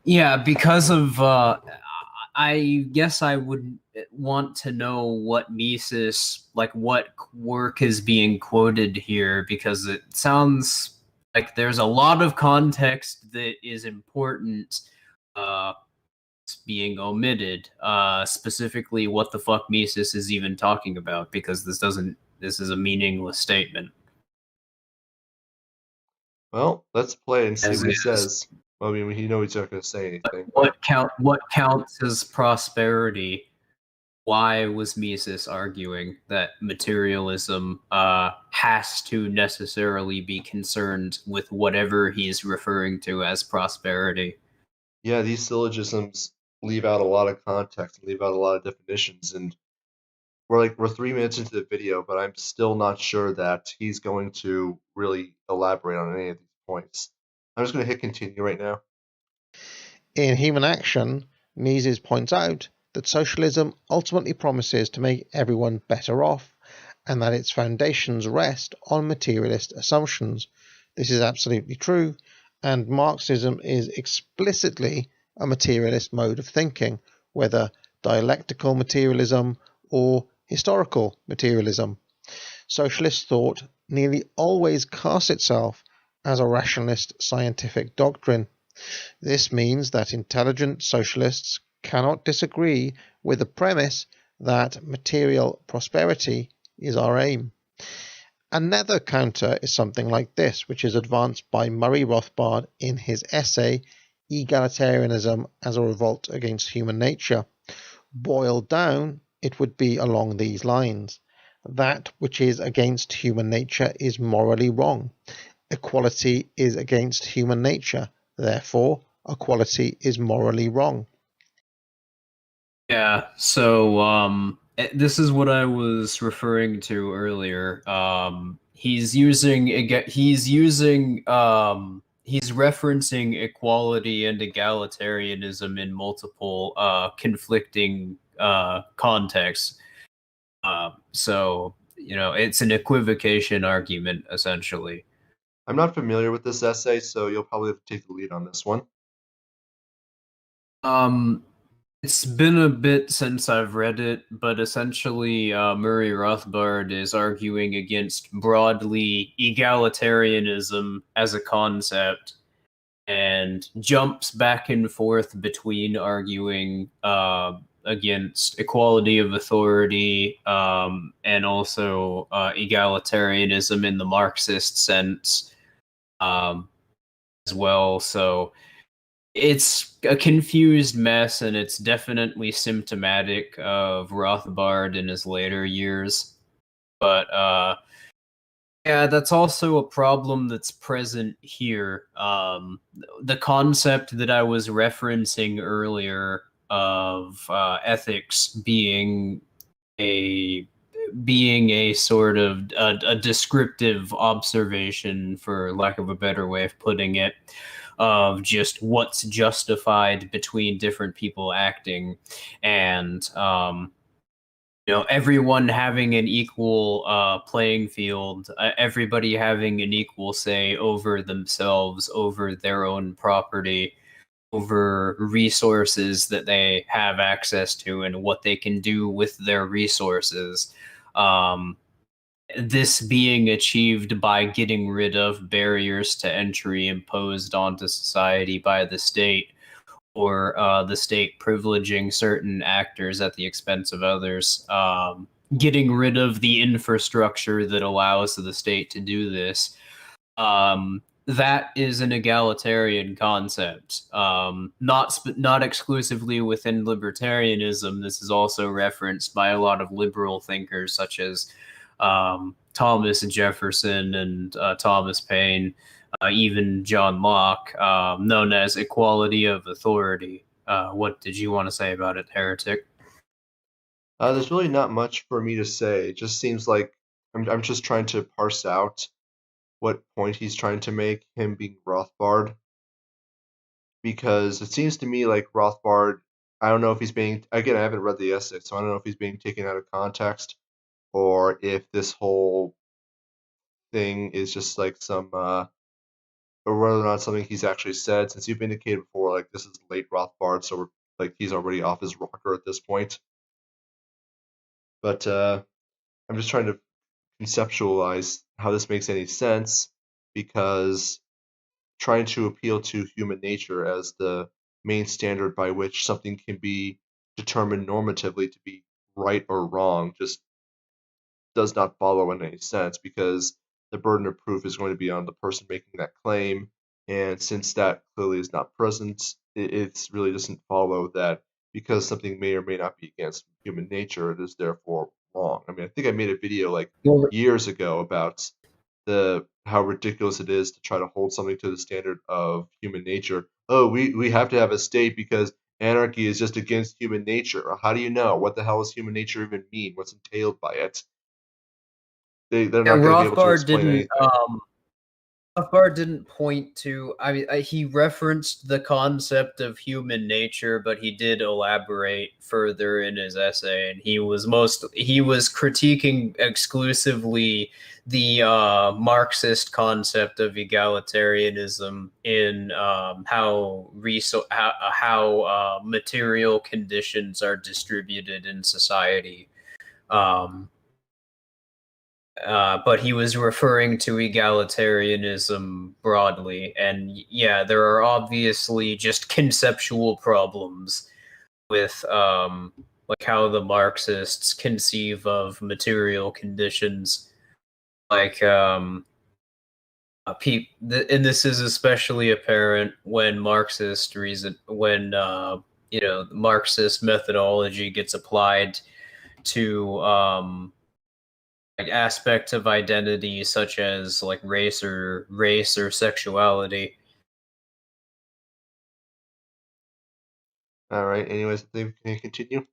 yeah, because of I guess I would want to know what Mises, like what work is being quoted here, because it sounds like there's a lot of context that is important being omitted. Specifically, what the fuck Mises is even talking about, because this is a meaningless statement. Well, let's play and see what he says. I mean, he's not going to say anything. What counts as prosperity? Why was Mises arguing that materialism has to necessarily be concerned with whatever he's referring to as prosperity? Yeah, these syllogisms leave out a lot of context, leave out a lot of definitions, and we're 3 minutes into the video, but I'm still not sure that he's going to really elaborate on any of these points. I'm just going to hit continue right now. In Human Action, Mises points out that socialism ultimately promises to make everyone better off, and that its foundations rest on materialist assumptions. This is absolutely true, and Marxism is explicitly a materialist mode of thinking, whether dialectical materialism or historical materialism. Socialist thought nearly always casts itself as a rationalist scientific doctrine. This means that intelligent socialists cannot disagree with the premise that material prosperity is our aim. Another counter is something like this, which is advanced by Murray Rothbard in his essay Egalitarianism as a Revolt Against Human Nature. Boiled down, it would be along these lines. That which is against human nature is morally wrong. Equality is against human nature. Therefore, equality is morally wrong. Yeah, so This is what I was referring to earlier. He's using again. He's referencing equality and egalitarianism in multiple conflicting contexts. So it's an equivocation argument essentially. I'm not familiar with this essay, so you'll probably have to take the lead on this one. It's been a bit since I've read it, but essentially Murray Rothbard is arguing against broadly egalitarianism as a concept and jumps back and forth between arguing against equality of authority and also egalitarianism in the Marxist sense as well. So it's a confused mess, and it's definitely symptomatic of Rothbard in his later years. But yeah, that's also a problem that's present here. The concept that I was referencing earlier of ethics being a sort of a descriptive observation, for lack of a better way of putting it, of just what's justified between different people acting, and everyone having an equal playing field, everybody having an equal say over themselves, over their own property, over resources that they have access to, and what they can do with their resources. This being achieved by getting rid of barriers to entry imposed onto society by the state, or the state privileging certain actors at the expense of others, getting rid of the infrastructure that allows the state to do this. That is an egalitarian concept, not exclusively within libertarianism. This is also referenced by a lot of liberal thinkers, such as Thomas Jefferson and Thomas Paine, even John Locke, known as equality of authority. What did you want to say about it, Heretic? There's really not much for me to say. It just seems like I'm just trying to parse out what point he's trying to make, him being Rothbard, because it seems to me like Rothbard, I don't know if he's being, again, I haven't read the essay, so I don't know if he's being taken out of context or if this whole thing is just like some, or whether or not something he's actually said, since you've indicated before, like this is late Rothbard, so we're like he's already off his rocker at this point. But I'm just trying to conceptualize how this makes any sense, because trying to appeal to human nature as the main standard by which something can be determined normatively to be right or wrong just does not follow in any sense, because the burden of proof is going to be on the person making that claim. And since that clearly is not present, it really doesn't follow that because something may or may not be against human nature, it is therefore wrong. I mean, I think I made a video like years ago about how ridiculous it is to try to hold something to the standard of human nature. Oh, we have to have a state because anarchy is just against human nature. How do you know? What the hell does human nature even mean? What's entailed by it? They're Yeah, not going to be able to explain anything. Rothbard didn't point to. I mean, he referenced the concept of human nature, but he did elaborate further in his essay, and he was critiquing exclusively the Marxist concept of egalitarianism in how material conditions are distributed in society. But he was referring to egalitarianism broadly. And yeah, there are obviously just conceptual problems with like how the Marxists conceive of material conditions. Like and this is especially apparent when Marxist Marxist methodology gets applied to like aspects of identity such as like race or sexuality. All right. Anyways, I think we can continue.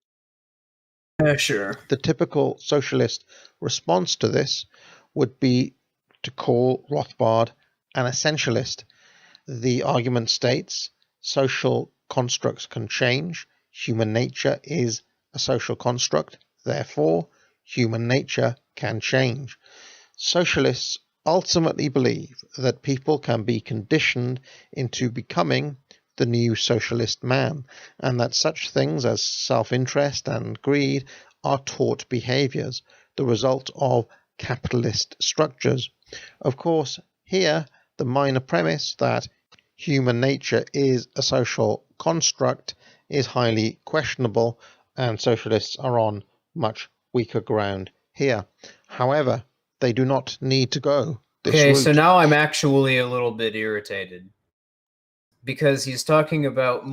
Yeah, sure. The typical socialist response to this would be to call Rothbard an essentialist. The argument states social constructs can change. Human nature is a social construct. Therefore, human nature can change. Socialists ultimately believe that people can be conditioned into becoming the new socialist man, and that such things as self-interest and greed are taught behaviors, the result of capitalist structures. Of course, here the minor premise that human nature is a social construct is highly questionable, and socialists are on much weaker ground here. However, they do not need to go this Okay, route. so now I'm actually a little bit irritated because he's talking about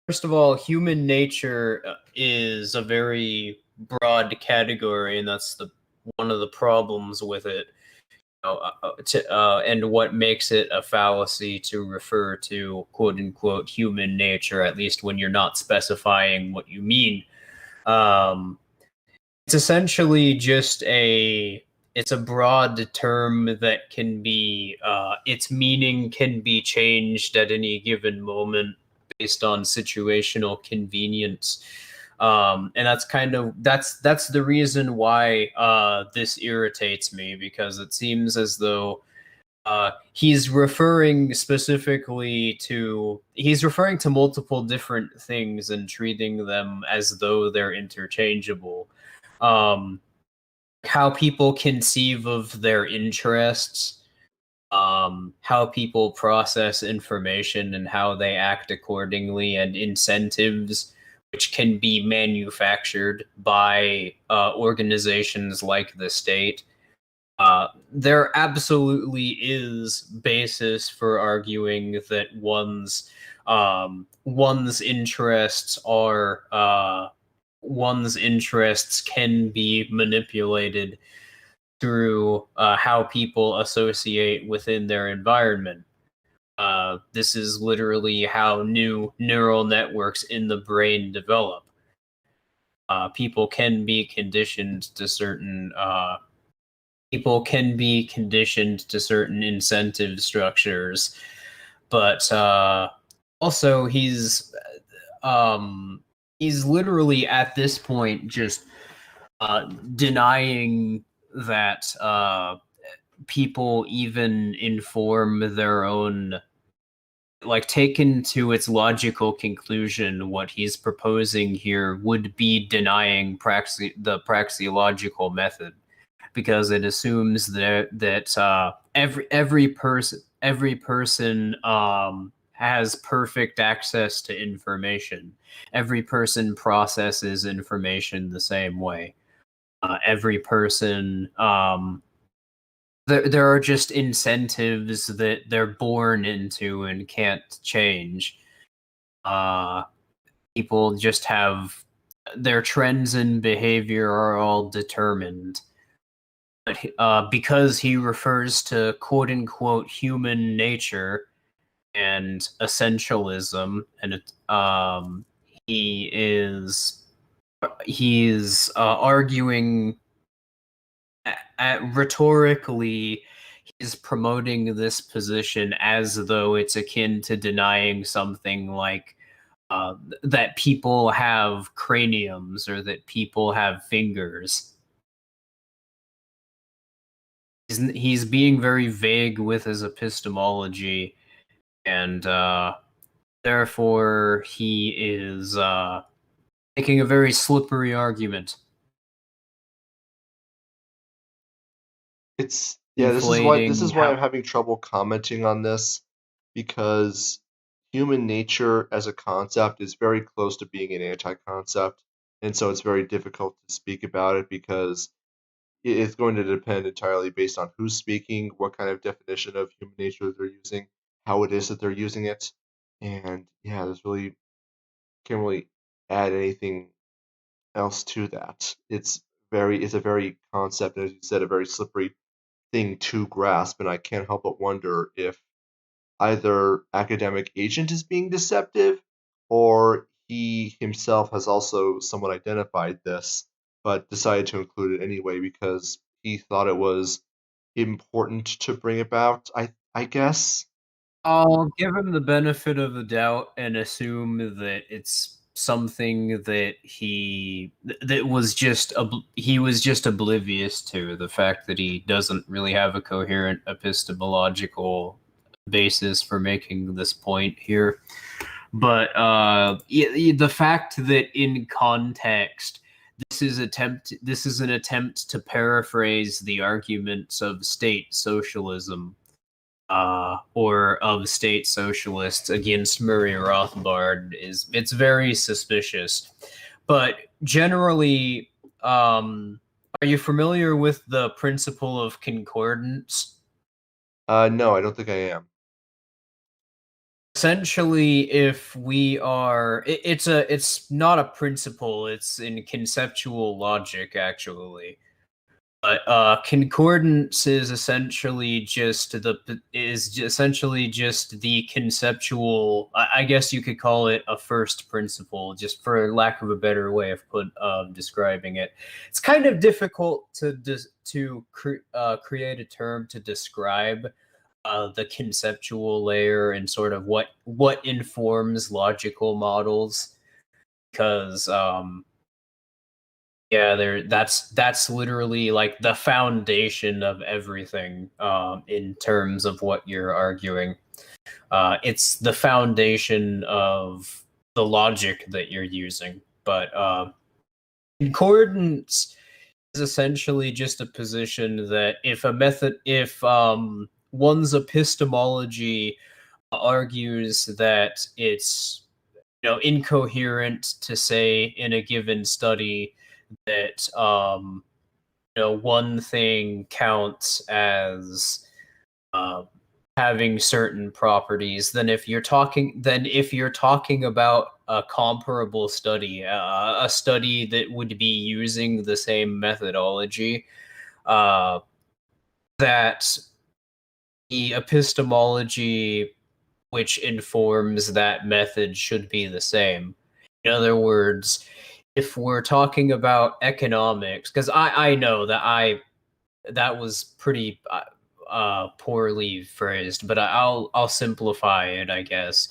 first of all, human nature is a very broad category, and that's one of the problems with it. And what makes it a fallacy to refer to quote unquote human nature, at least when you're not specifying what you mean. It's essentially just it's a broad term that can be its meaning can be changed at any given moment based on situational convenience. And that's the reason why this irritates me, because it seems as though he's referring to multiple different things and treating them as though they're interchangeable. How people conceive of their interests, how people process information and how they act accordingly, and incentives which can be manufactured by organizations like the state. There absolutely is basis for arguing that one's interests can be manipulated through how people associate within their environment. This is literally how new neural networks in the brain develop. People can be conditioned to certain incentive structures, but also he's literally at this point just denying that people even inform their own, like, taken to its logical conclusion, what he's proposing here would be denying the praxeological method, because it assumes that every person has perfect access to information. Every person processes information the same way. Every person there are just incentives that they're born into and can't change. People just have their trends in behavior are all determined. But because he refers to quote unquote human nature and essentialism, and he's arguing rhetorically, he's promoting this position as though it's akin to denying something like that people have craniums or that people have fingers. He's being very vague with his epistemology, and therefore he is making a very slippery argument. This is why I'm having trouble commenting on this, because human nature as a concept is very close to being an anti-concept, and so it's very difficult to speak about it, because it's going to depend entirely based on who's speaking, what kind of definition of human nature they're using, how it is that they're using it, and there's really can't really add anything else to that. It's a very concept, as you said, a very slippery thing to grasp, and I can't help but wonder if either academic agent is being deceptive, or he himself has also somewhat identified this, but decided to include it anyway because he thought it was important to bring about, I guess. I'll give him the benefit of the doubt and assume that it's something that he was just oblivious to, the fact that he doesn't really have a coherent epistemological basis for making this point here. But the fact that in context this is an attempt to paraphrase the arguments of state socialism, or of state socialists against Murray Rothbard, it's very suspicious. But generally, are you familiar with the principle of concordance? No, I don't think I am. Essentially, if we are, it's not a principle, it's in conceptual logic, actually. But concordance is essentially just the conceptual. I guess you could call it a first principle, just for lack of a better way of describing it. It's kind of difficult to create a term to describe the conceptual layer and sort of what informs logical models, because yeah, that's literally like the foundation of everything, in terms of what you're arguing. It's the foundation of the logic that you're using. But concordance is essentially just a position that if one's epistemology argues that it's incoherent to say in a given study that one thing counts as having certain properties, then if you're talking about a comparable study, a study that would be using the same methodology, that the epistemology which informs that method should be the same. In other words, if we're talking about economics, because I know that was pretty poorly phrased, but I'll simplify it, I guess.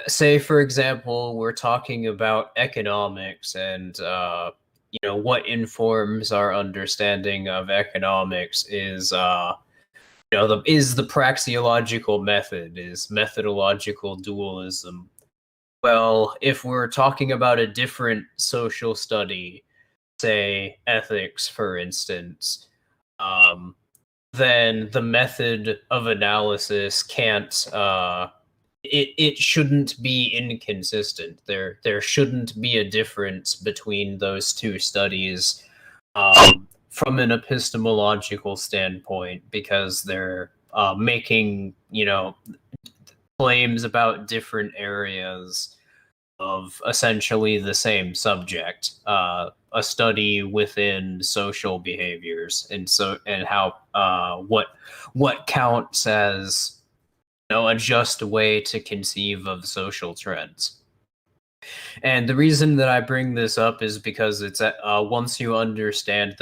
Say, for example, we're talking about economics, and what informs our understanding of economics is the praxeological method, is methodological dualism. Well, if we're talking about a different social study, say ethics, for instance, then the method of analysis can't. It shouldn't be inconsistent. There shouldn't be a difference between those two studies, from an epistemological standpoint, because they're making claims about different areas of essentially the same subject, a study within social behaviors, and how what counts as a just way to conceive of social trends. And the reason that I bring this up is because it's once you understand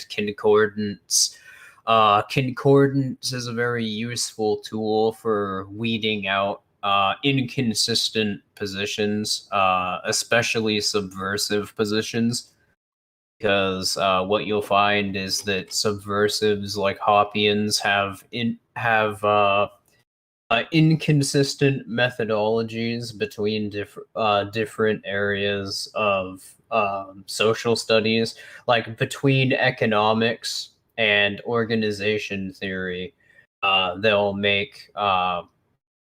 concordance. Concordance is a very useful tool for weeding out inconsistent positions, especially subversive positions, because what you'll find is that subversives like Hoppians have inconsistent methodologies between different areas of social studies, like between economics and organization theory. They'll make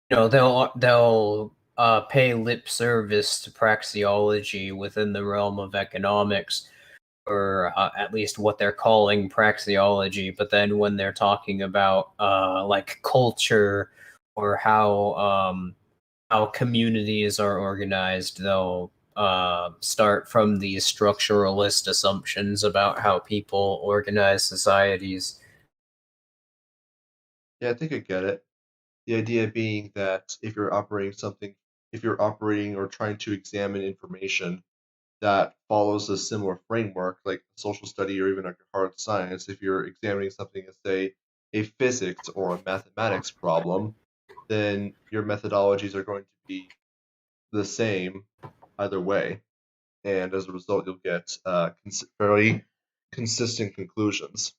they'll pay lip service to praxeology within the realm of economics, or at least what they're calling praxeology. But then when they're talking about like culture, or how communities are organized, they'll start from these structuralist assumptions about how people organize societies. Yeah, I think I get it. The idea being that if you're operating or trying to examine information that follows a similar framework, like social study or even like a hard science, if you're examining something as, say, a physics or a mathematics problem, then your methodologies are going to be the same either way. And as a result, you'll get fairly consistent conclusions.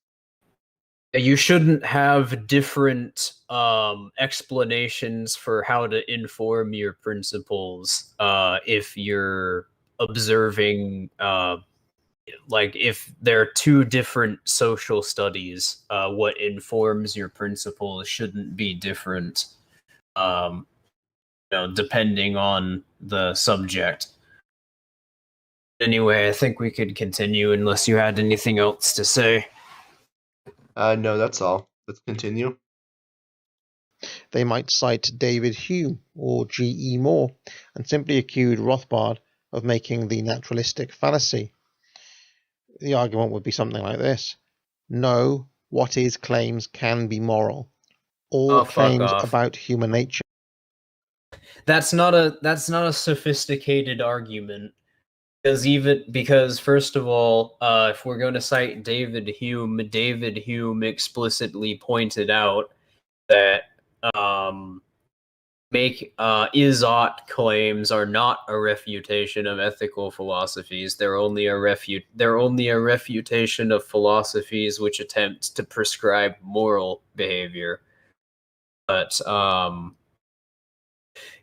You shouldn't have different explanations for how to inform your principles if you're observing, like if there are two different social studies, what informs your principles shouldn't be different, depending on the subject. Anyway, I think we could continue unless you had anything else to say. No, that's all. Let's continue. They might cite David Hume or G.E. Moore and simply accuse Rothbard of making the naturalistic fallacy. The argument would be something like this. No, what is claims can be moral. All claims about human nature. That's not a sophisticated argument. Because first of all, if we're going to cite David Hume explicitly pointed out that is-ought claims are not a refutation of ethical philosophies. They're only a refutation of philosophies which attempt to prescribe moral behavior. But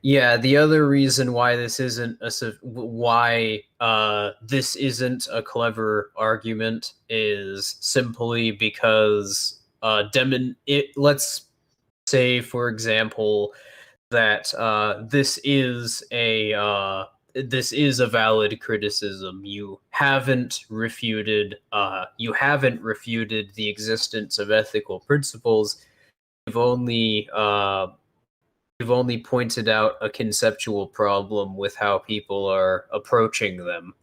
yeah, the other reason why this isn't a clever argument is simply because let's say, for example, that this is a valid criticism. You haven't refuted the existence of ethical principles. You've only pointed out a conceptual problem with how people are approaching them.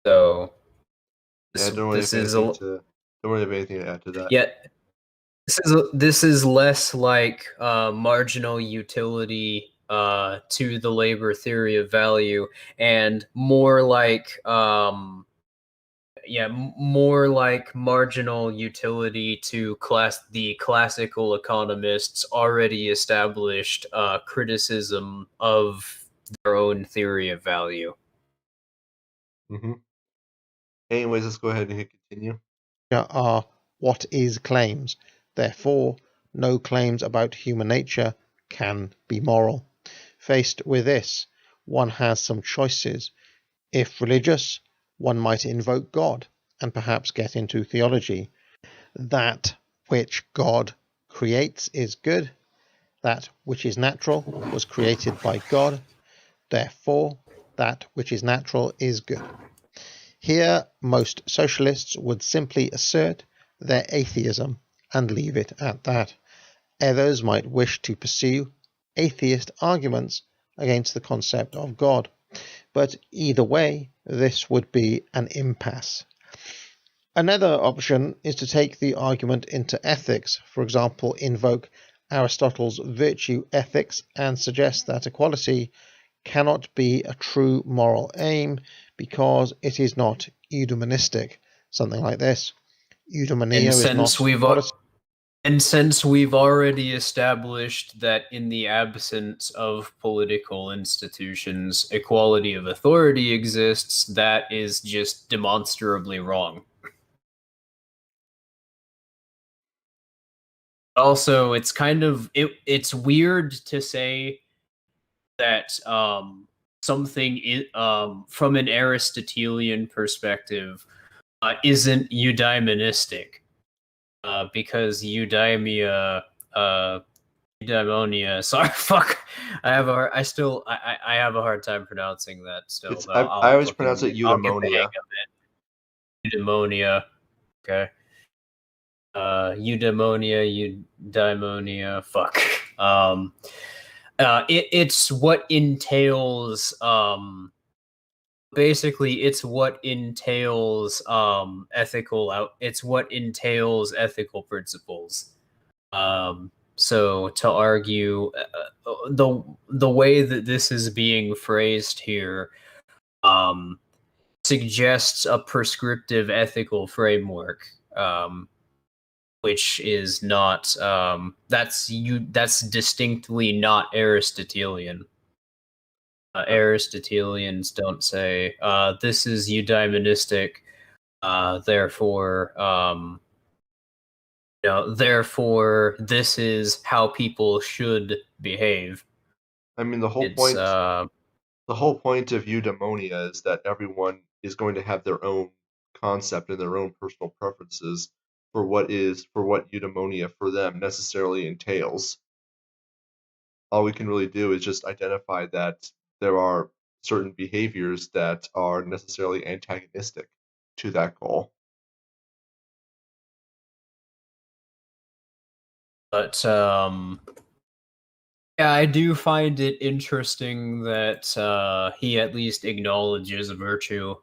So I don't really have anything to add to that. Yeah, this is less like marginal utility to the labor theory of value, and more like more like marginal utility to the classical economists' already established criticism of their own theory of value. Mm-hmm. Anyways, let's go ahead and hit continue. Are what is claims. Therefore, no claims about human nature can be moral. Faced with this, one has some choices. If religious, one might invoke God and perhaps get into theology. That which God creates is good. That which is natural was created by God. Therefore, that which is natural is good. Here, most socialists would simply assert their atheism and leave it at that. Others might wish to pursue atheist arguments against the concept of God. But either way, this would be an impasse. Another option is to take the argument into ethics, for example, invoke Aristotle's virtue ethics and suggest that equality cannot be a true moral aim because it is not eudaimonistic. Something like this. Eudaimonia is not... And since we've already established that in the absence of political institutions, equality of authority exists, that is just demonstrably wrong. Also, it's it's weird to say that something from an Aristotelian perspective isn't eudaimonistic. Because eudaimonia, sorry, fuck, I have a hard time pronouncing that still. I always pronounce it eudaimonia. Eudaimonia, okay. Eudaimonia, fuck. It's what entails basically it's what entails ethical principles. So to argue the way that this is being phrased here suggests a prescriptive ethical framework, which is not that's distinctly not Aristotelian. Aristotelians don't say this is eudaimonistic, therefore therefore this is how people should behave. I mean, the whole It's point of eudaimonia is that everyone is going to have their own concept and their own personal preferences for what eudaimonia for them necessarily entails. All we can really do is just identify that there are certain behaviors that are necessarily antagonistic to that goal. But yeah, I do find it interesting that he at least acknowledges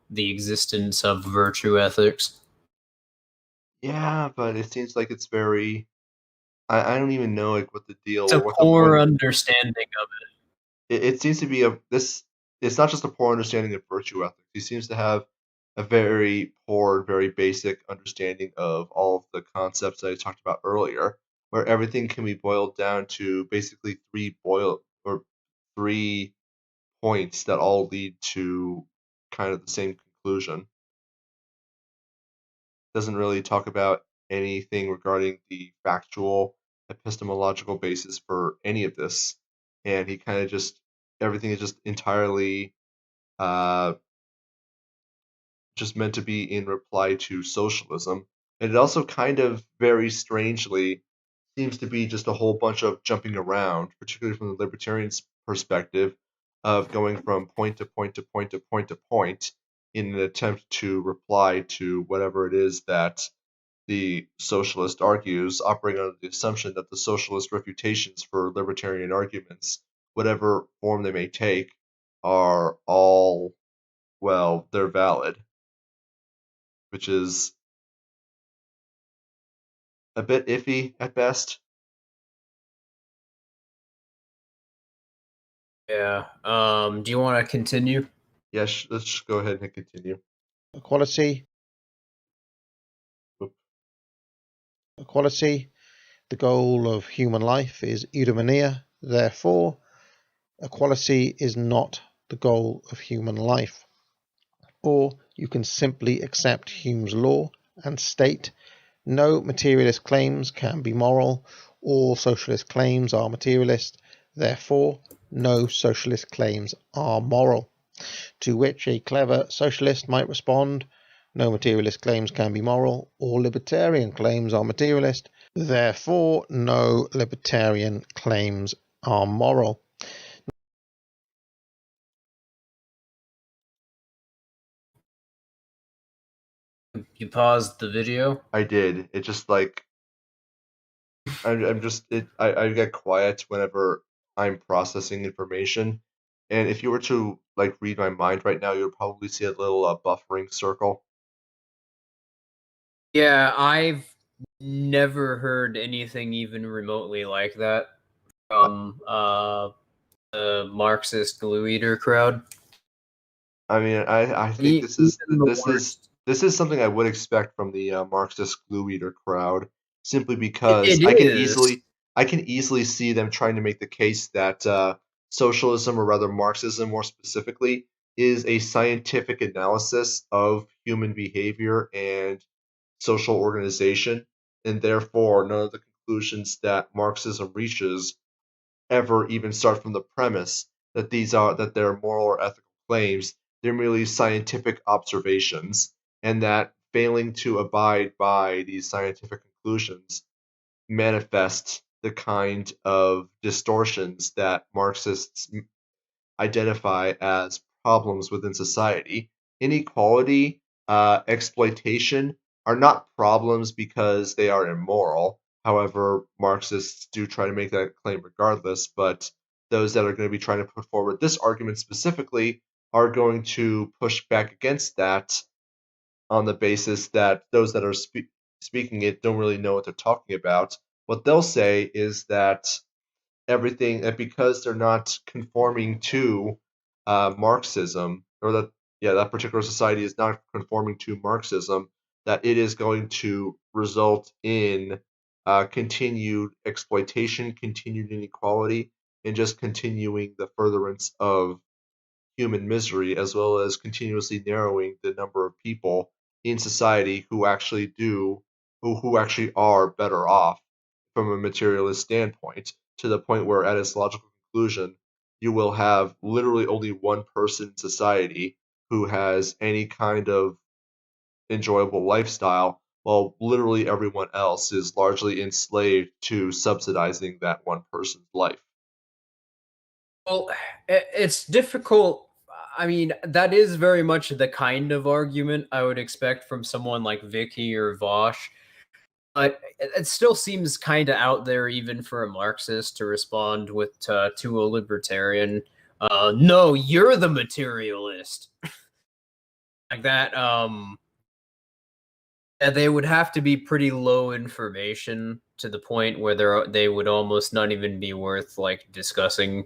the existence of virtue ethics. Yeah, but it seems like it's very. I don't even know like what the deal It's or a what the poor point. understanding of it. It seems to be this. It's not just a poor understanding of virtue ethics. He seems to have a very poor, very basic understanding of all of the concepts that I talked about earlier, where everything can be boiled down to basically three points that all lead to kind of the same conclusion. Doesn't really talk about anything regarding the factual epistemological basis for any of this, and he kind of just everything is just entirely uh, just meant to be in reply to socialism. And it also kind of very strangely seems to be just a whole bunch of jumping around, particularly from the libertarian's perspective, of going from point to point to point to point to point in an attempt to reply to whatever it is that the socialist argues, operating under the assumption that the socialist refutations for libertarian arguments, whatever form they may take, are all, well, they're valid, which is a bit iffy at best. Yeah. Do you want to continue? Yes, let's just go ahead and continue. Equality, the goal of human life is eudaimonia. Therefore, equality is not the goal of human life. Or you can simply accept Hume's law and state no materialist claims can be moral. All socialist claims are materialist. Therefore, no socialist claims are moral. To which a clever socialist might respond, no materialist claims can be moral. All libertarian claims are materialist. Therefore, no libertarian claims are moral. You paused the video? I did. It just like I'm just I get quiet whenever I'm processing information, and if you were to like read my mind right now, you would probably see a little buffering circle. Yeah, I've never heard anything even remotely like that from the Marxist glue eater crowd. I mean, I think Even the worst. this is something I would expect from the Marxist glue eater crowd, simply because It is. I can easily see them trying to make the case that socialism, or rather Marxism more specifically, is a scientific analysis of human behavior and social organization, and therefore none of the conclusions that Marxism reaches ever even start from the premise that they're moral or ethical claims. They're merely scientific observations, and that failing to abide by these scientific conclusions manifest the kind of distortions that Marxists identify as problems within society. Inequality, exploitation are not problems because they are immoral. However, Marxists do try to make that claim regardless, but those that are going to be trying to put forward this argument specifically are going to push back against that on the basis that those that are speaking it don't really know what they're talking about. What they'll say is that everything, that because they're not conforming to Marxism, or that particular society is not conforming to Marxism, that it is going to result in continued exploitation, continued inequality, and just continuing the furtherance of human misery, as well as continuously narrowing the number of people in society who actually are better off from a materialist standpoint, to the point where at its logical conclusion you will have literally only one person in society who has any kind of enjoyable lifestyle, while literally everyone else is largely enslaved to subsidizing that one person's life. Well, it's difficult. I mean, that is very much the kind of argument I would expect from someone like Vicky or Vosh. But it still seems kind of out there, even for a Marxist, to respond with to a libertarian. No, you're the materialist. Like that. They would have to be pretty low information to the point where they would almost not even be worth like discussing.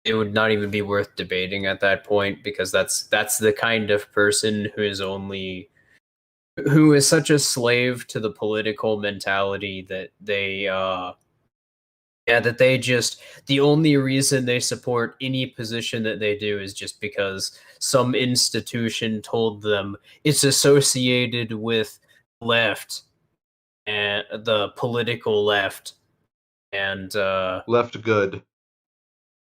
It would not even be worth debating at that point, because that's the kind of person who is such a slave to the political mentality that they just, the only reason they support any position that they do is just because some institution told them it's associated with left and the political left, and Left good.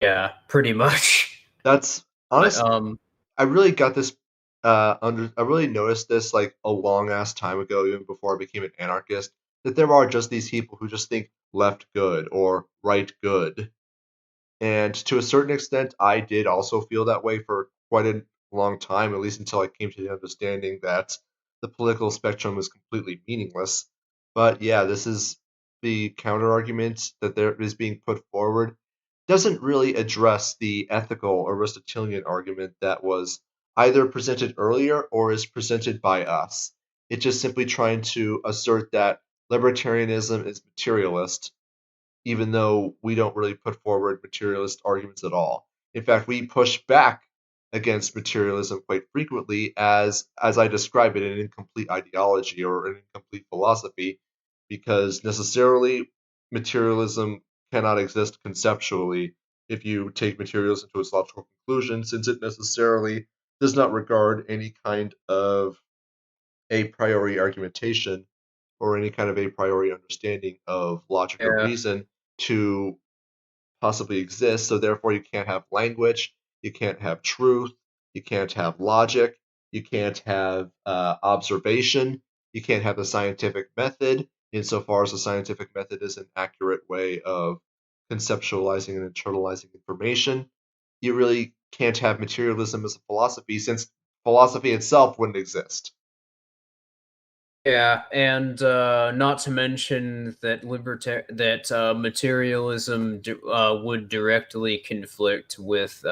yeah, pretty much. That's But, honestly, I really got this I really noticed this like a long ass time ago, even before I became an anarchist, that there are just these people who just think left good or right good. And to a certain extent, I did also feel that way for quite a long time, at least until I came to the understanding that the political spectrum is completely meaningless. But yeah, this is the counter argument that there is being put forward. Doesn't really address the ethical Aristotelian argument that was either presented earlier or is presented by us. It's just simply trying to assert that libertarianism is materialist, even though we don't really put forward materialist arguments at all. In fact, we push back against materialism quite frequently as I describe it, an incomplete ideology or an incomplete philosophy, because necessarily materialism cannot exist conceptually if you take materialism to its logical conclusion, since it necessarily does not regard any kind of a priori argumentation or any kind of a priori understanding of logic or yeah, reason to possibly exist. So therefore, you can't have language, you can't have truth, you can't have logic, you can't have observation, you can't have the scientific method, insofar as the scientific method is an accurate way of conceptualizing and internalizing information. You really can't have materialism as a philosophy, since philosophy itself wouldn't exist. yeah, and not to mention that materialism would directly conflict with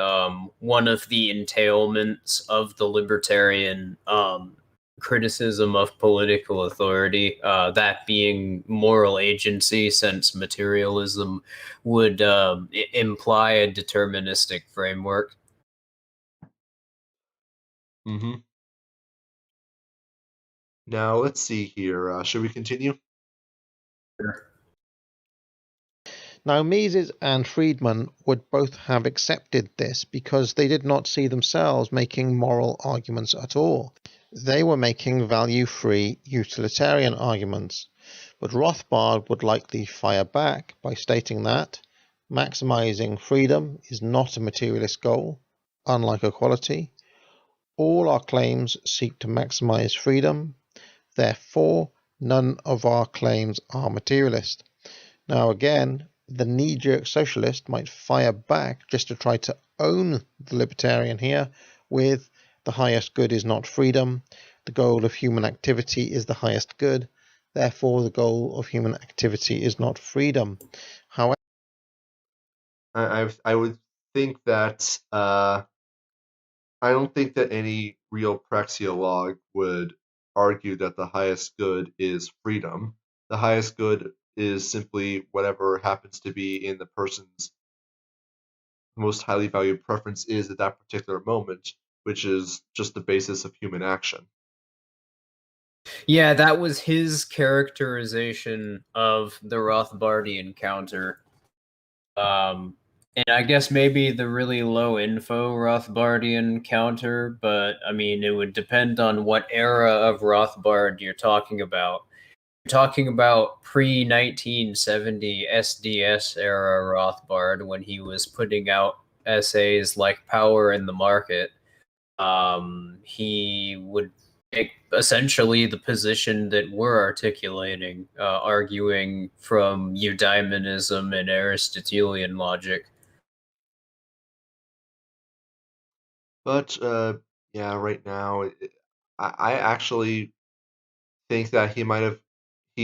one of the entailments of the libertarian criticism of political authority, that being moral agency, since materialism would imply a deterministic framework. Mm-hmm. Now let's see here. Should we continue? Sure. Now, Mises and Friedman would both have accepted this because they did not see themselves making moral arguments at all. They were making value-free utilitarian arguments. But Rothbard would likely fire back by stating that maximizing freedom is not a materialist goal, unlike equality. All our claims seek to maximize freedom. Therefore, none of our claims are materialist. Now again, the knee-jerk socialist might fire back just to try to own the libertarian here with the highest good is not freedom, the goal of human activity is the highest good, therefore the goal of human activity is not freedom. However, I would think that I don't think that any real praxeologue would argue that the highest good is freedom. The highest good is simply whatever happens to be in the person's most highly valued preference is at that particular moment, which is just the basis of human action. Yeah, that was his characterization of the Rothbardian counter. And I guess maybe the really low info Rothbardian counter, but I mean, it would depend on what era of Rothbard you're talking about. You're talking about pre 1970 SDS era Rothbard when he was putting out essays like Power in the Market. He would take essentially the position that we're articulating, arguing from eudaimonism and Aristotelian logic. But yeah, right now, I actually think that he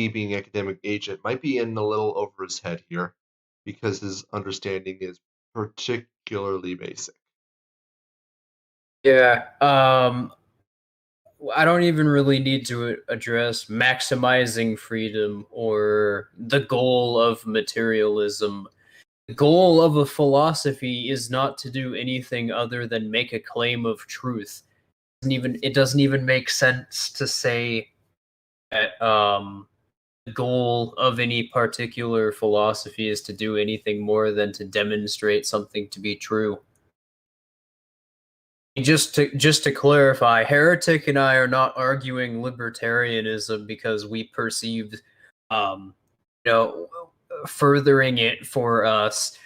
being academic agent, might be in a little over his head here because his understanding is particularly basic. Yeah, I don't even really need to address maximizing freedom or the goal of materialism. The goal of a philosophy is not to do anything other than make a claim of truth. It doesn't even make sense to say that the goal of any particular philosophy is to do anything more than to demonstrate something to be true. Just to clarify, Heretic and I are not arguing libertarianism because we perceived, um, you know, furthering it for us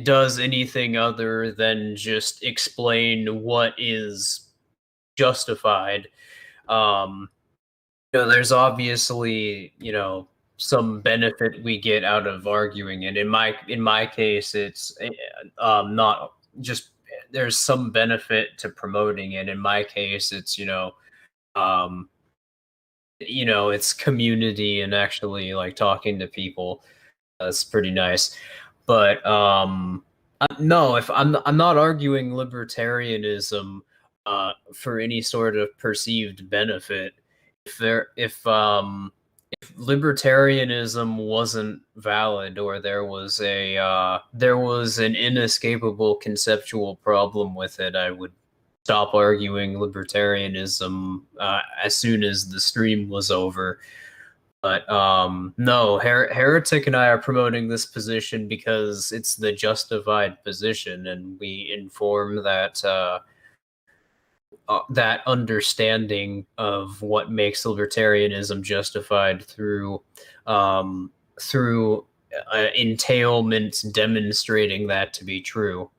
does anything other than just explain what is justified. Um, there's obviously, some benefit we get out of arguing it. In my case, it's not just there's some benefit to promoting it. In my case, it's um, it's community and actually like talking to people. That's pretty nice. But no, if I'm not arguing libertarianism for any sort of perceived benefit. If libertarianism wasn't valid, or there was an inescapable conceptual problem with it, I would stop arguing libertarianism as soon as the stream was over. But no, Heretic and I are promoting this position because it's the justified position, and we inform that understanding of what makes libertarianism justified through entailments demonstrating that to be true.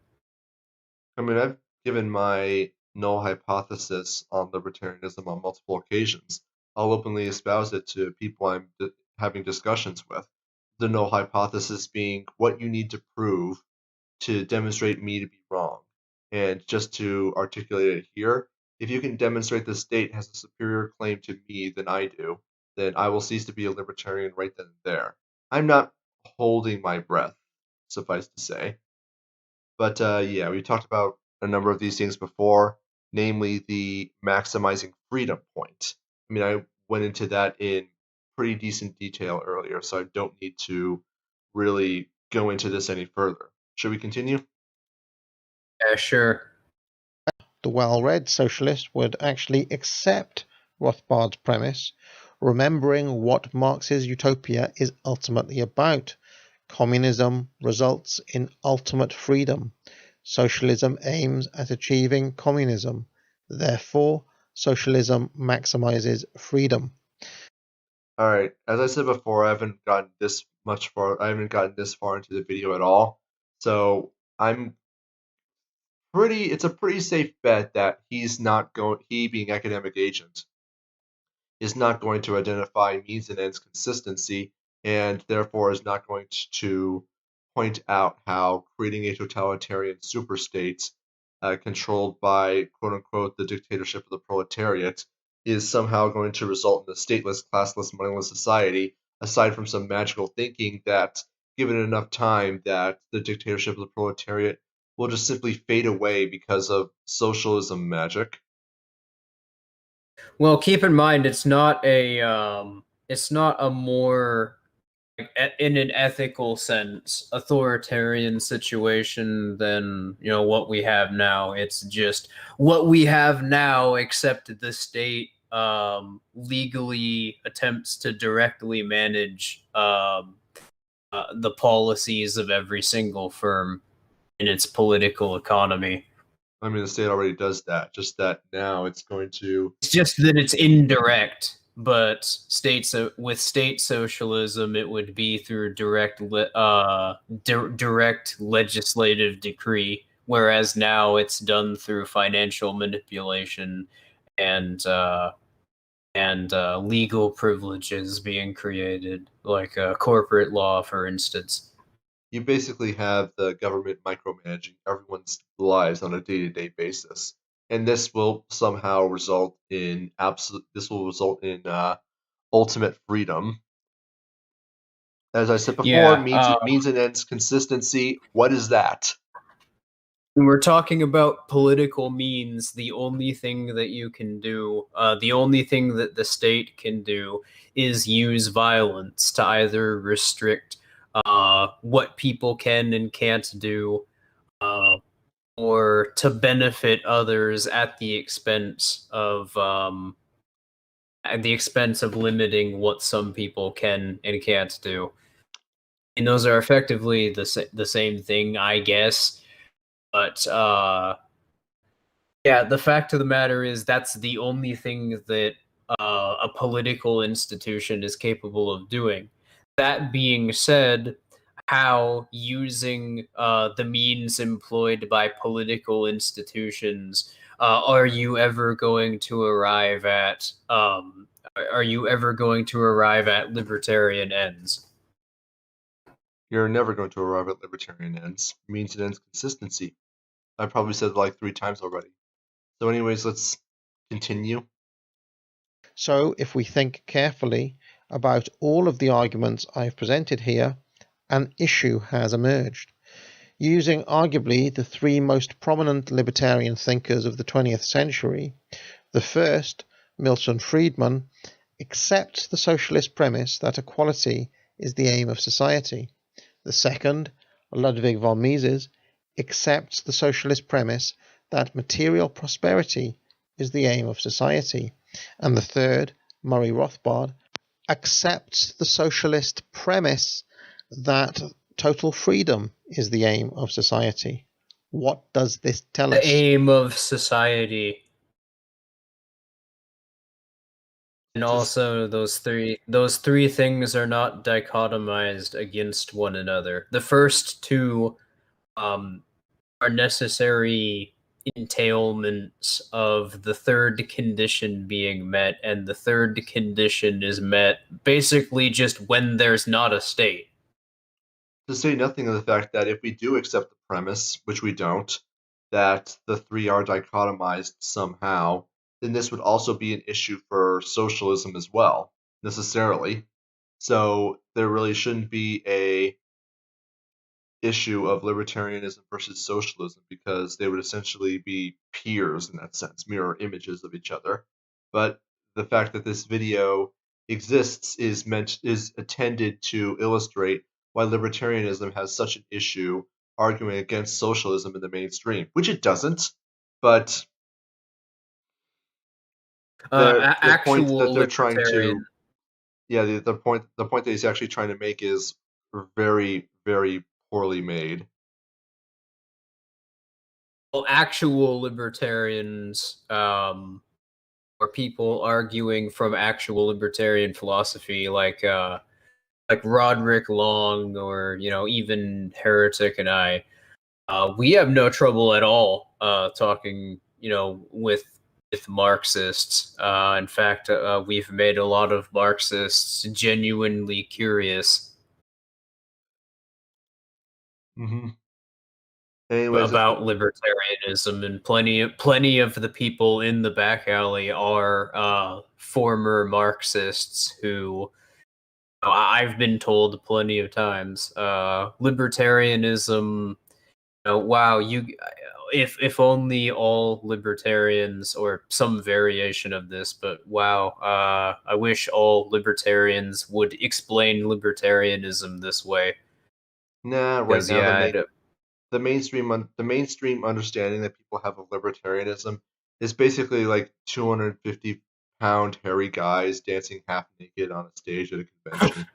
I mean, I've given my null hypothesis on libertarianism on multiple occasions. I'll openly espouse it to people I'm having discussions with. The null hypothesis being what you need to prove to demonstrate me to be wrong. And just to articulate it here, if you can demonstrate the state has a superior claim to me than I do, then I will cease to be a libertarian right then and there. I'm not holding my breath, suffice to say. But yeah, we talked about a number of these things before, namely the maximizing freedom point. I mean, I went into that in pretty decent detail earlier, so I don't need to really go into this any further. Should we continue? Yeah, sure. The well-read socialist would actually accept Rothbard's premise, remembering what Marx's utopia is ultimately about. Communism results in ultimate freedom. Socialism aims at achieving communism. Therefore, socialism maximizes freedom. All right. As I said before, I haven't gotten this far into the video at all. So it's a pretty safe bet that he being academic agent is not going to identify means and ends consistency, and therefore is not going to point out how creating a totalitarian superstate controlled by quote unquote the dictatorship of the proletariat is somehow going to result in a stateless, classless, moneyless society, aside from some magical thinking that given enough time that the dictatorship of the proletariat will just simply fade away because of socialism magic. Well, keep in mind it's not a more in an ethical sense authoritarian situation than what we have now. It's just what we have now, except the state legally attempts to directly manage the policies of every single firm in its political economy. I mean, the state already does that, just that now it's going to. It's just that it's indirect. But with state socialism, it would be through direct legislative decree, whereas now it's done through financial manipulation and legal privileges being created, like corporate law, for instance. You basically have the government micromanaging everyone's lives on a day-to-day basis, and this will somehow result in ultimate freedom. As I said before, Yeah, means and ends consistency. What is that? when we're talking about political means, the only thing that you can do, the only thing that the state can do, is use violence to either restrict what people can and can't do, or to benefit others at the expense of limiting what some people can and can't do. And those are effectively the same thing, I guess. But yeah, the fact of the matter is that's the only thing that a political institution is capable of doing. That being said, how using the means employed by political institutions are you ever going to arrive at libertarian ends? You're never going to arrive at libertarian ends. Means and ends consistency. I probably said it like 3 times already. So anyways, let's continue. So if we think carefully about all of the arguments I've presented here, an issue has emerged. Using arguably the 3 most prominent libertarian thinkers of the 20th century, the first, Milton Friedman, accepts the socialist premise that equality is the aim of society. The second, Ludwig von Mises, accepts the socialist premise that material prosperity is the aim of society. And the third, Murray Rothbard, accepts the socialist premise that total freedom is the aim of society. What does this tell us? The aim of society. And also, those three things are not dichotomized against one another. The first two are necessary entailments of the third condition being met, and the third condition is met basically just when there's not a state. To say nothing of the fact that if we do accept the premise, which we don't, that the 3 are dichotomized somehow, then this would also be an issue for socialism as well, necessarily. So there really shouldn't be a issue of libertarianism versus socialism, because they would essentially be peers in that sense, mirror images of each other. But the fact that this video exists is intended to illustrate why libertarianism has such an issue arguing against socialism in the mainstream, which it doesn't. But the point that they're trying to, the point that he's actually trying to make is very, very poorly made. Well, actual libertarians, or people arguing from actual libertarian philosophy, like Roderick Long, or even Heretic and I, we have no trouble at all talking with Marxists. In fact, we've made a lot of Marxists genuinely curious about libertarianism, and plenty of the people in the Backalley are former Marxists who, I've been told plenty of times, libertarianism Wow, if only all libertarians, or some variation of this, but wow, I wish all libertarians would explain libertarianism this way. Nah, right Because now yeah, the mainstream understanding that people have of libertarianism is basically like 250-pound hairy guys dancing half naked on a stage at a convention.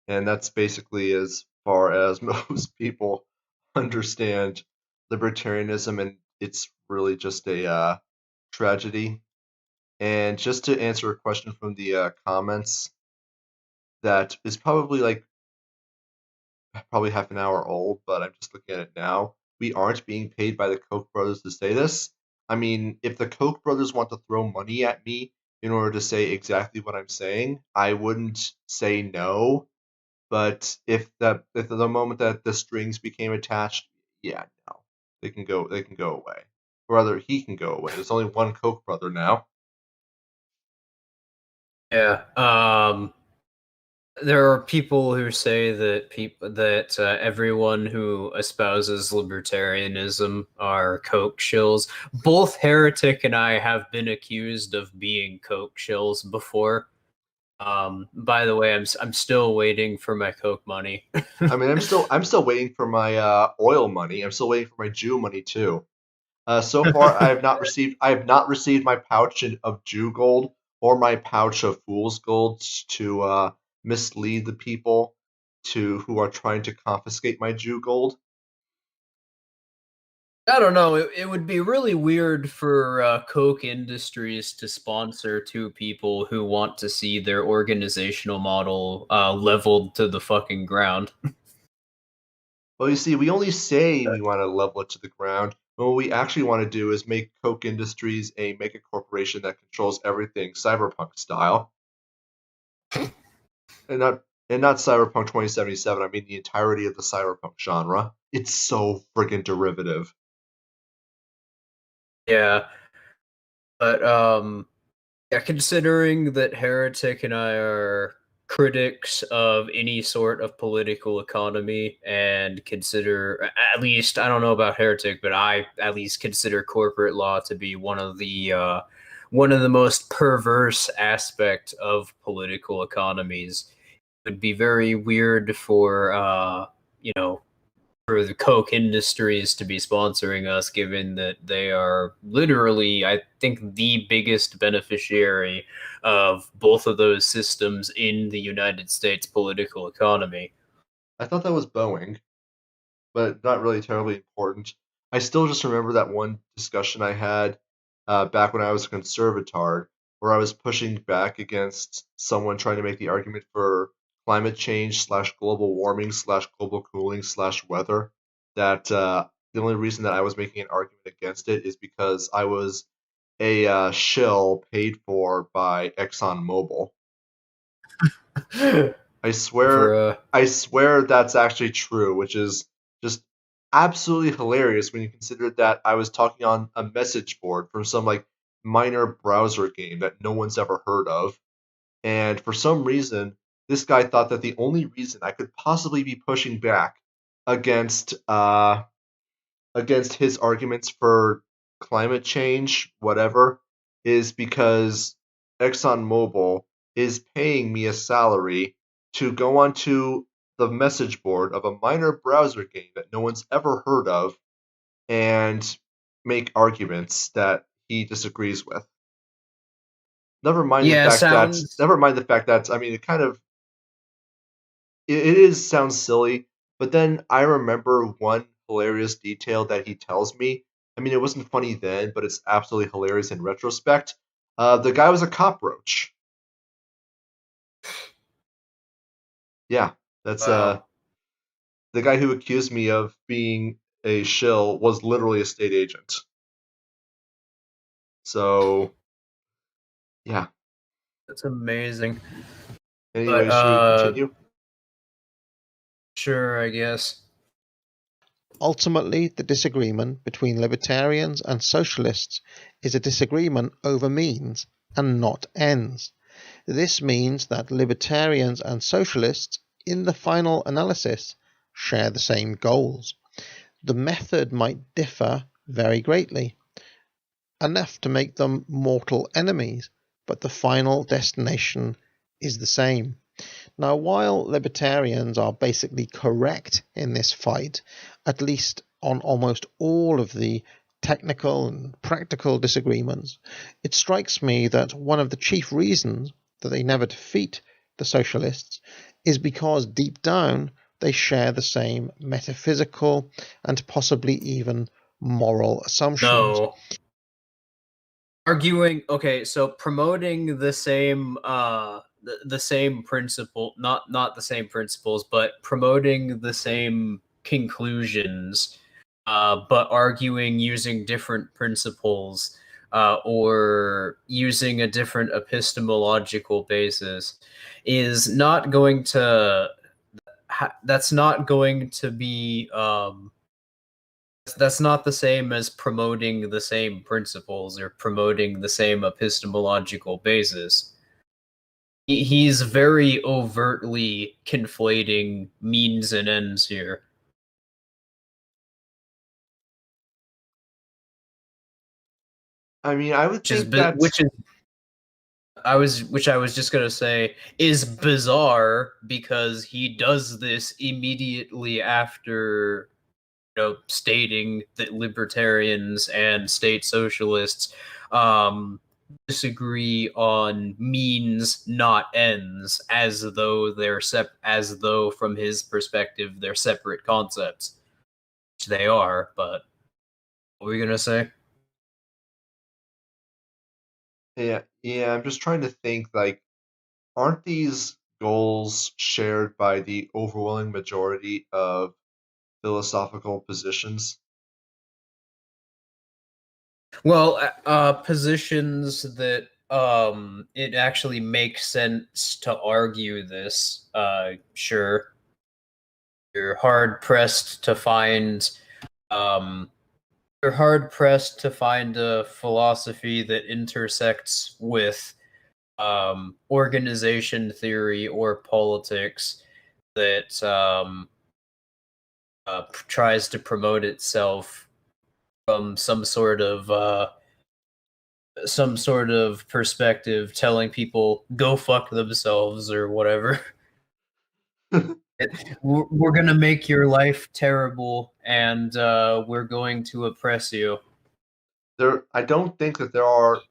And that's basically as far as most people understand libertarianism, and it's really just a tragedy. And just to answer a question from the comments that is probably half an hour old, but I'm just looking at it now. We aren't being paid by the Koch brothers to say this. I mean, if the Koch brothers want to throw money at me in order to say exactly what I'm saying, I wouldn't say no. But if the moment that the strings became attached, yeah, no, they can go away. Or rather, he can go away. There's only one Koch brother now. yeah. There are people who say that everyone who espouses libertarianism are coke shills. Both Heretic and I have been accused of being coke shills before. By the way, I'm still waiting for my coke money. I mean, I'm still waiting for my oil money. I'm still waiting for my Jew money too. So far, I have not received my pouch of Jew gold or my pouch of fool's gold to mislead the people who are trying to confiscate my Jew gold. I don't know. It would be really weird for Coke Industries to sponsor two people who want to see their organizational model leveled to the fucking ground. Well, you see, we only say we want to level it to the ground, but what we actually want to do is make Koch Industries a mega corporation that controls everything cyberpunk style. And not Cyberpunk 2077, I mean the entirety of the cyberpunk genre. It's so friggin' derivative. Yeah, but yeah, considering that Heretic and I are critics of any sort of political economy, and consider, at least, I don't know about Heretic, but I at least consider corporate law to be one of the most perverse aspect of political economies. It would be very weird for you know, for the Coke Industries to be sponsoring us, given that they are literally, I think, the biggest beneficiary of both of those systems in the United States political economy. I thought that was Boeing, but not really terribly important. I still just remember that one discussion I had back when I was a conservatard, where I was pushing back against someone trying to make the argument for climate change slash global warming slash global cooling slash weather. That the only reason that I was making an argument against it is because I was a shill paid for by ExxonMobil. I swear, Bruh. I swear that's actually true, which is just absolutely hilarious when you consider that I was talking on a message board from some like minor browser game that no one's ever heard of. And for some reason, this guy thought that the only reason I could possibly be pushing back against against his arguments for climate change, whatever, is because ExxonMobil is paying me a salary to go onto the message board of a minor browser game that no one's ever heard of and make arguments that he disagrees with. Yeah, sounds. Never mind the fact that I mean it kind of it is sounds silly, but then I remember one hilarious detail that he tells me. I mean, it wasn't funny then, but it's absolutely hilarious in retrospect. The guy was a cockroach. Yeah, that's Wow. the guy who accused me of being a shill was literally a state agent. So yeah. That's amazing. But Anyway, should we continue? sure, I guess. Ultimately, the disagreement between libertarians and socialists is a disagreement over means and not ends. This means that libertarians and socialists, in the final analysis, share the same goals. The method might differ very greatly, enough to make them mortal enemies, but the final destination is the same. Now, while libertarians are basically correct in this fight, at least on almost all of the technical and practical disagreements, it strikes me that one of the chief reasons that they never defeat the socialists is because deep down they share the same metaphysical and possibly even moral assumptions. No. Okay, so promoting the same the same principle, not the same principles, but promoting the same conclusions, but arguing using different principles, or using a different epistemological basis is not going to that's not going to be that's not the same as promoting the same principles or promoting the same epistemological basis. He's very overtly conflating means and ends here. I mean, I would think that which I was just gonna say is bizarre because he does this immediately after stating that libertarians and state socialists disagree on means, not ends, as though from his perspective they're separate concepts, which they are. But what were you gonna say? yeah, I'm just trying to think, like, aren't these goals shared by the overwhelming majority of philosophical positions? Well, positions that it actually makes sense to argue this. Sure, you're hard pressed to find a philosophy that intersects with organization theory or politics that tries to promote itself from some sort of perspective telling people go fuck themselves or whatever. We're gonna make your life terrible and we're going to oppress you. I don't think that there are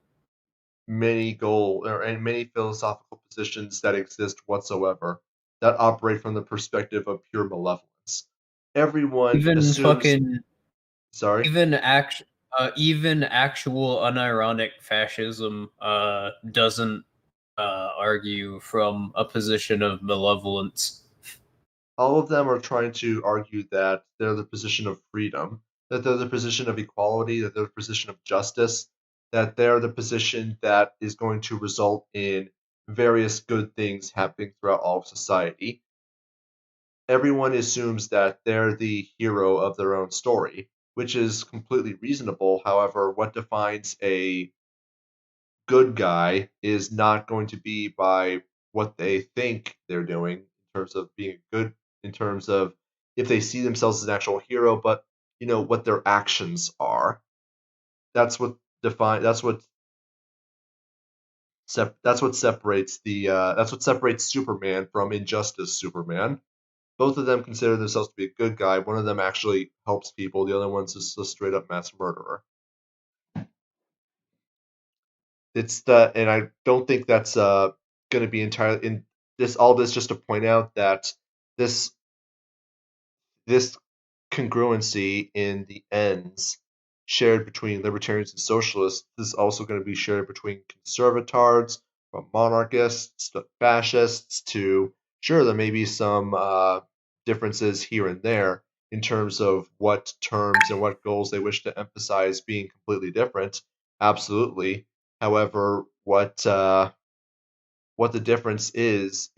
many many philosophical positions that exist whatsoever that operate from the perspective of pure malevolence. Everyone Even assumes. fucking Sorry. even actual unironic fascism doesn't argue from a position of malevolence. All of them are trying to argue that they're the position of freedom, that they're the position of equality, that they're the position of justice, that they're the position that is going to result in various good things happening throughout all of society. Everyone assumes that they're the hero of their own story, which is completely reasonable. However, what defines a good guy is not going to be by what they think they're doing in terms of being good, in terms of if they see themselves as an actual hero, but what their actions are. That's what define. That's what separates Superman from Injustice Superman. Both of them consider themselves to be a good guy. One of them actually helps people. The other one's just a straight up mass murderer. And I don't think that's going to be entirely in this. All this just to point out that this this congruency in the ends shared between libertarians and socialists is also going to be shared between conservatards, from monarchists to fascists to, sure, there may be some differences here and there in terms of what terms and what goals they wish to emphasize being completely different. Absolutely. However, what the difference is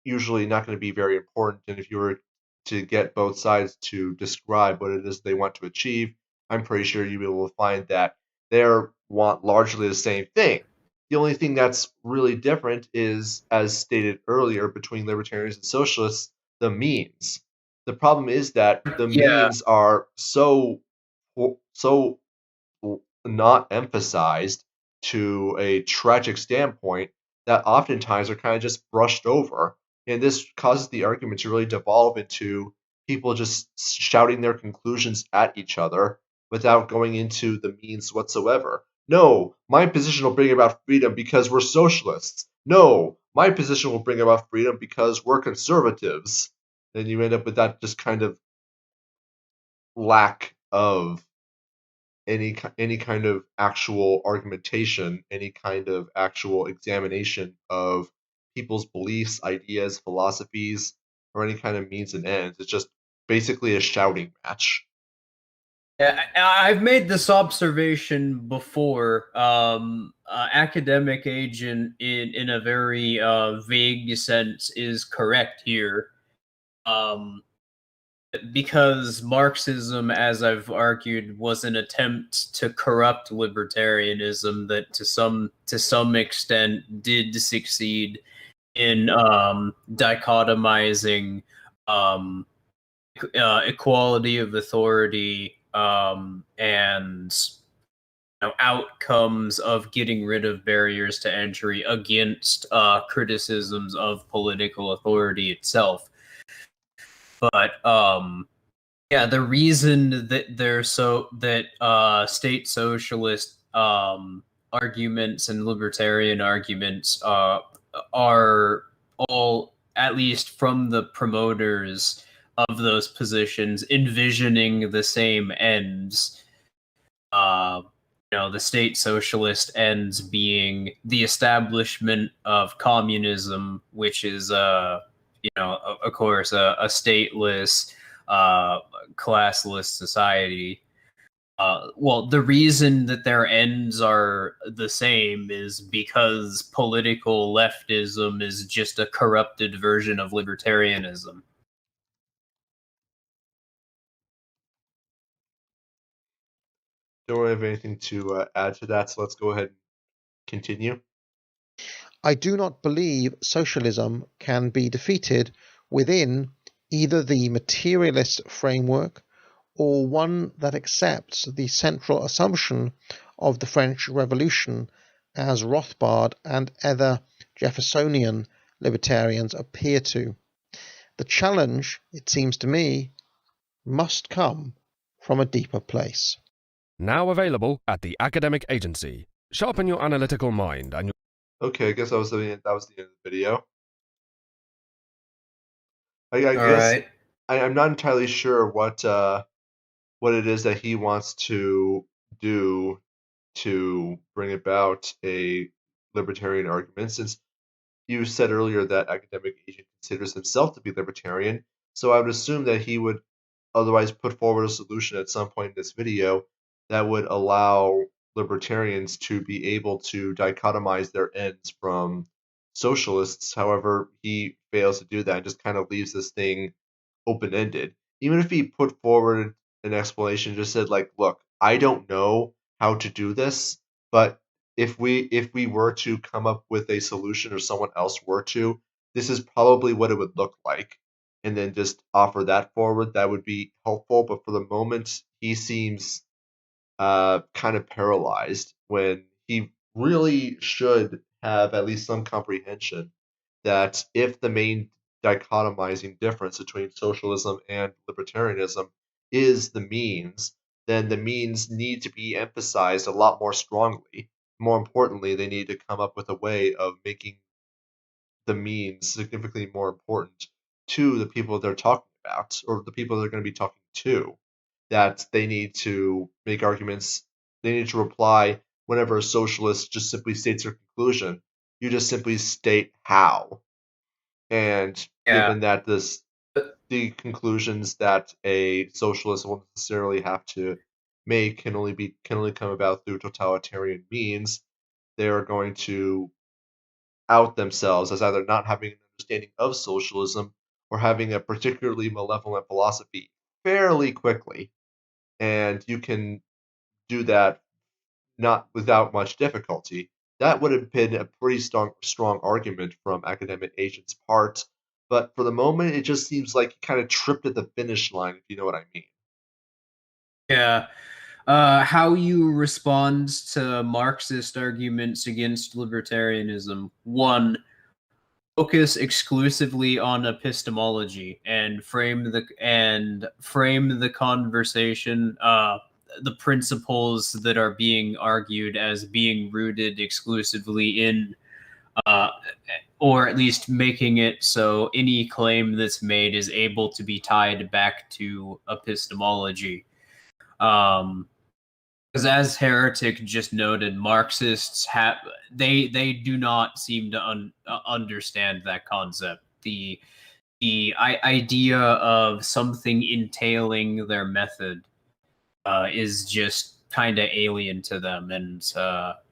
usually not going to be very important. And if you were to get both sides to describe what it is they want to achieve, I'm pretty sure you'll be able to find that they want largely the same thing. The only thing that's really different is, as stated earlier, between libertarians and socialists, the means. The problem is that the Yeah. means are so not emphasized to a tragic standpoint that oftentimes are kind of just brushed over. And this causes the argument to really devolve into people just shouting their conclusions at each other without going into the means whatsoever. No, my position will bring about freedom because we're socialists. No, my position will bring about freedom because we're conservatives. And you end up with that just kind of lack of any kind of actual argumentation, any kind of actual examination of people's beliefs, ideas, philosophies, or any kind of means and ends. It's just basically a shouting match. Yeah, I've made this observation before. Academic agent, in a very vague sense, is correct here. Um, because Marxism, as I've argued, was an attempt to corrupt libertarianism that to some extent did succeed in dichotomizing um, equality of authority and outcomes of getting rid of barriers to entry against criticisms of political authority itself. But yeah, the reason that state socialist arguments and libertarian arguments are all, at least from the promoters of those positions, envisioning the same ends. The state socialist ends being the establishment of communism, which is of course, a stateless, classless society. Well, the reason that their ends are the same is because political leftism is just a corrupted version of libertarianism. Don't have anything to add to that, so let's go ahead and continue. I do not believe socialism can be defeated within either the materialist framework or one that accepts the central assumption of the French Revolution, as Rothbard and other Jeffersonian libertarians appear to. The challenge, it seems to me, must come from a deeper place. Now available at the Academic Agency. Sharpen your analytical mind and Okay, I guess that was the end of the video. I All guess right. I'm not entirely sure what it is that he wants to do to bring about a libertarian argument, since you said earlier that academic agent considers himself to be libertarian, so I would assume that he would otherwise put forward a solution at some point in this video that would allow libertarians to be able to dichotomize their ends from socialists. However, he fails to do that and just kind of leaves this thing open-ended. Even if he put forward an explanation, just said like, look, I don't know how to do this, but if we were to come up with a solution, or someone else were to, this is probably what it would look like, and then just offer that forward, that would be helpful. But for the moment, he seems kind of paralyzed when he really should have at least some comprehension that if the main dichotomizing difference between socialism and libertarianism is the means, then the means need to be emphasized a lot more strongly. More importantly, they need to come up with a way of making the means significantly more important to the people they're talking about, or the people they're going to be talking to. That they need to make arguments, they need to reply whenever a socialist just simply states their conclusion. You just simply state how. And Yeah. given that the conclusions that a socialist won't necessarily have to make can only come about through totalitarian means, they are going to out themselves as either not having an understanding of socialism or having a particularly malevolent philosophy fairly quickly. And you can do that not without much difficulty. That would have been a pretty strong argument from academic agent's part, But for the moment, it just seems like he kind of tripped at the finish line, if you know what I mean. Yeah. How you respond to Marxist arguments against libertarianism. One, focus exclusively on epistemology and frame the conversation, the principles that are being argued as being rooted exclusively in, or at least making it so any claim that's made is able to be tied back to epistemology. Because as Heretic just noted, Marxists have they do not seem to understand that concept. The idea of something entailing their method is just kind of alien to them, and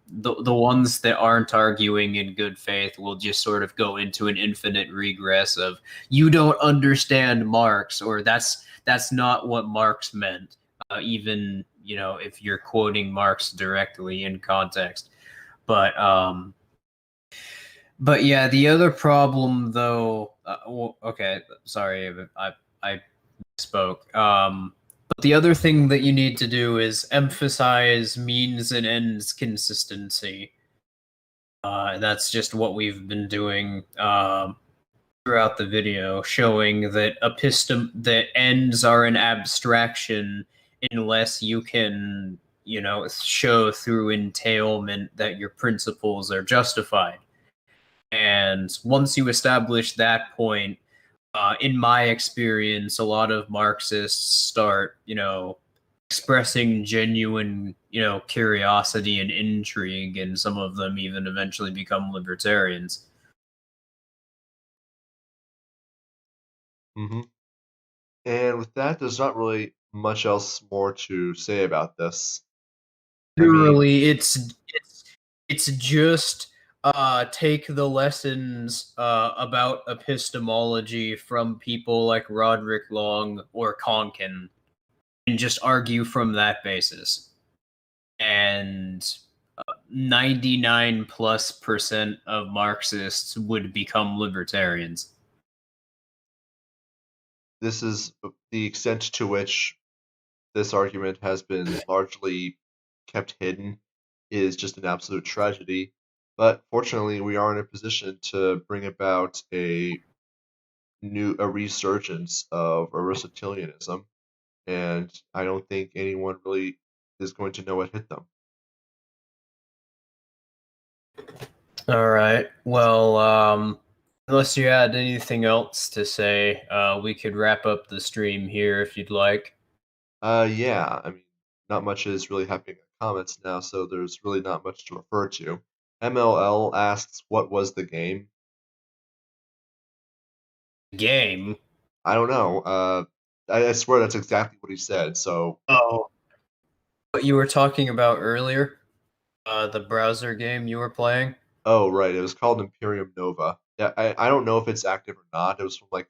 the ones that aren't arguing in good faith will just sort of go into an infinite regress of you don't understand Marx, or that's not what Marx meant. Even if you're quoting Marx directly in context, but yeah, the other problem though, okay, sorry, I spoke. But the other thing that you need to do is emphasize means and ends consistency. That's just what we've been doing throughout the video, showing that that ends are an abstraction unless you can, show through entailment that your principles are justified. And once you establish that point, in my experience, a lot of Marxists start, expressing genuine, curiosity and intrigue, and some of them even eventually become libertarians. Mm-hmm. And with that, there's not really much else more to say about this. Literally, it's just take the lessons about epistemology from people like Roderick Long or Konkin and just argue from that basis. And 99+% of Marxists would become libertarians. This is the extent to which this argument has been largely kept hidden is just an absolute tragedy. But fortunately, we are in a position to bring about a resurgence of Aristotelianism, and I don't think anyone really is going to know what hit them. All right. Well, unless you had anything else to say, we could wrap up the stream here if you'd like. Yeah, I mean, not much is really happening in comments now, so there's really not much to refer to. MLL asks, "What was the game?" Game. I don't know. I swear that's exactly what he said. So, Oh, what you were talking about earlier, the browser game you were playing. oh right, it was called Imperium Nova. Yeah, I don't know if it's active or not. It was from like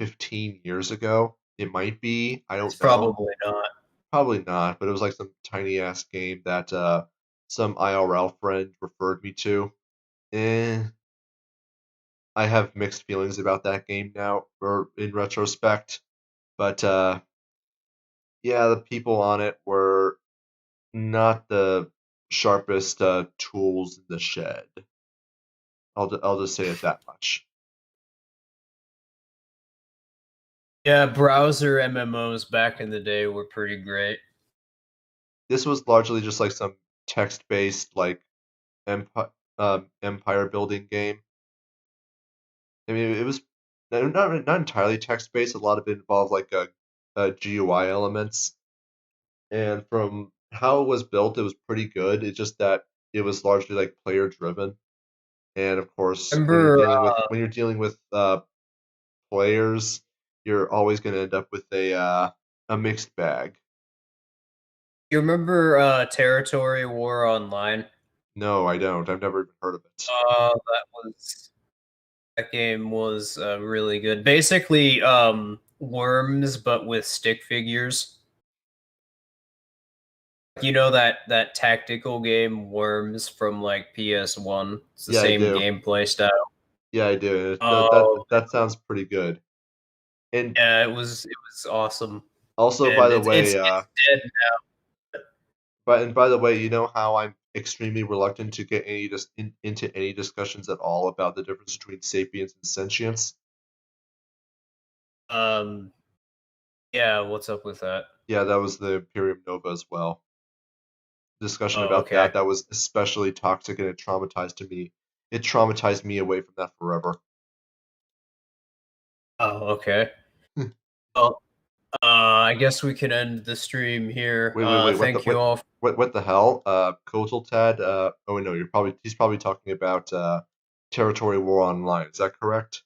15 years ago. It might be. I It's don't know. probably not. Probably not. But it was like some tiny ass game that some IRL friend referred me to. Eh, I have mixed feelings about that game now, or in retrospect. But yeah, the people on it were not the sharpest tools in the shed. I'll just say it that much. Yeah, browser MMOs back in the day were pretty great. This was largely just like some text-based like empire building game. I mean, it was not entirely text-based. A lot of it involved like GUI elements, and from how it was built, it was pretty good. It's just that it was largely like player-driven, and of course, Remember, when you're dealing with players, you're always going to end up with a mixed bag. you remember Territory War Online? No, I don't. I've never even heard of it. That game was really good. Basically, Worms, but with stick figures. You know that tactical game Worms from like PS1? It's the Yeah, I same do. gameplay style. Yeah, I do. Oh, That sounds pretty good. And yeah, it was awesome. also, by And the it's way, dead by the way, you know how I'm extremely reluctant to get into any discussions at all about the difference between sapience and sentience. now. Yeah, what's up with that? Yeah, that was the Imperium Nova as well. Discussion Oh, about okay. that was especially toxic, and it traumatized me. It traumatized me away from that forever. Oh, okay. Well, I guess we can end the stream here. Wait, Thank you all. what the hell? Coastal Tad, oh no, he's probably talking about Territory War Online, is that correct?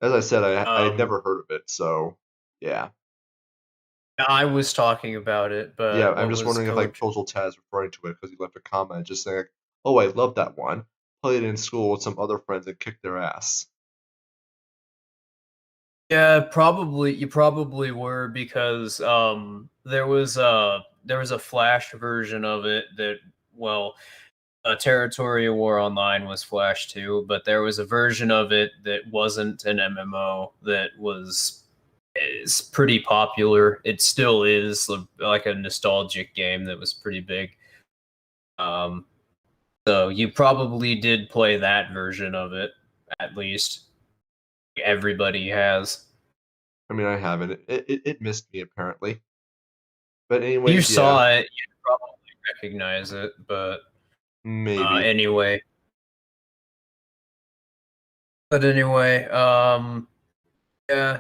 As I said, I had never heard of it, so yeah. I was talking about it, Yeah, but I'm what just was wondering if like Coastal Tad is referring to it because he left a comment just saying, "Oh, I love that one. Played it in school with some other friends and kicked their ass." Yeah, probably you probably were because there was a Flash version of it that Territory War Online was Flash too, but there was a version of it that wasn't an MMO that is pretty popular. It still is like a nostalgic game that was pretty big. So you probably did play that version of it, at least. Everybody has. I mean, I haven't. It missed me apparently. But You anyways, yeah, saw it, you'd probably recognize it, but maybe. anyway. But anyway, yeah.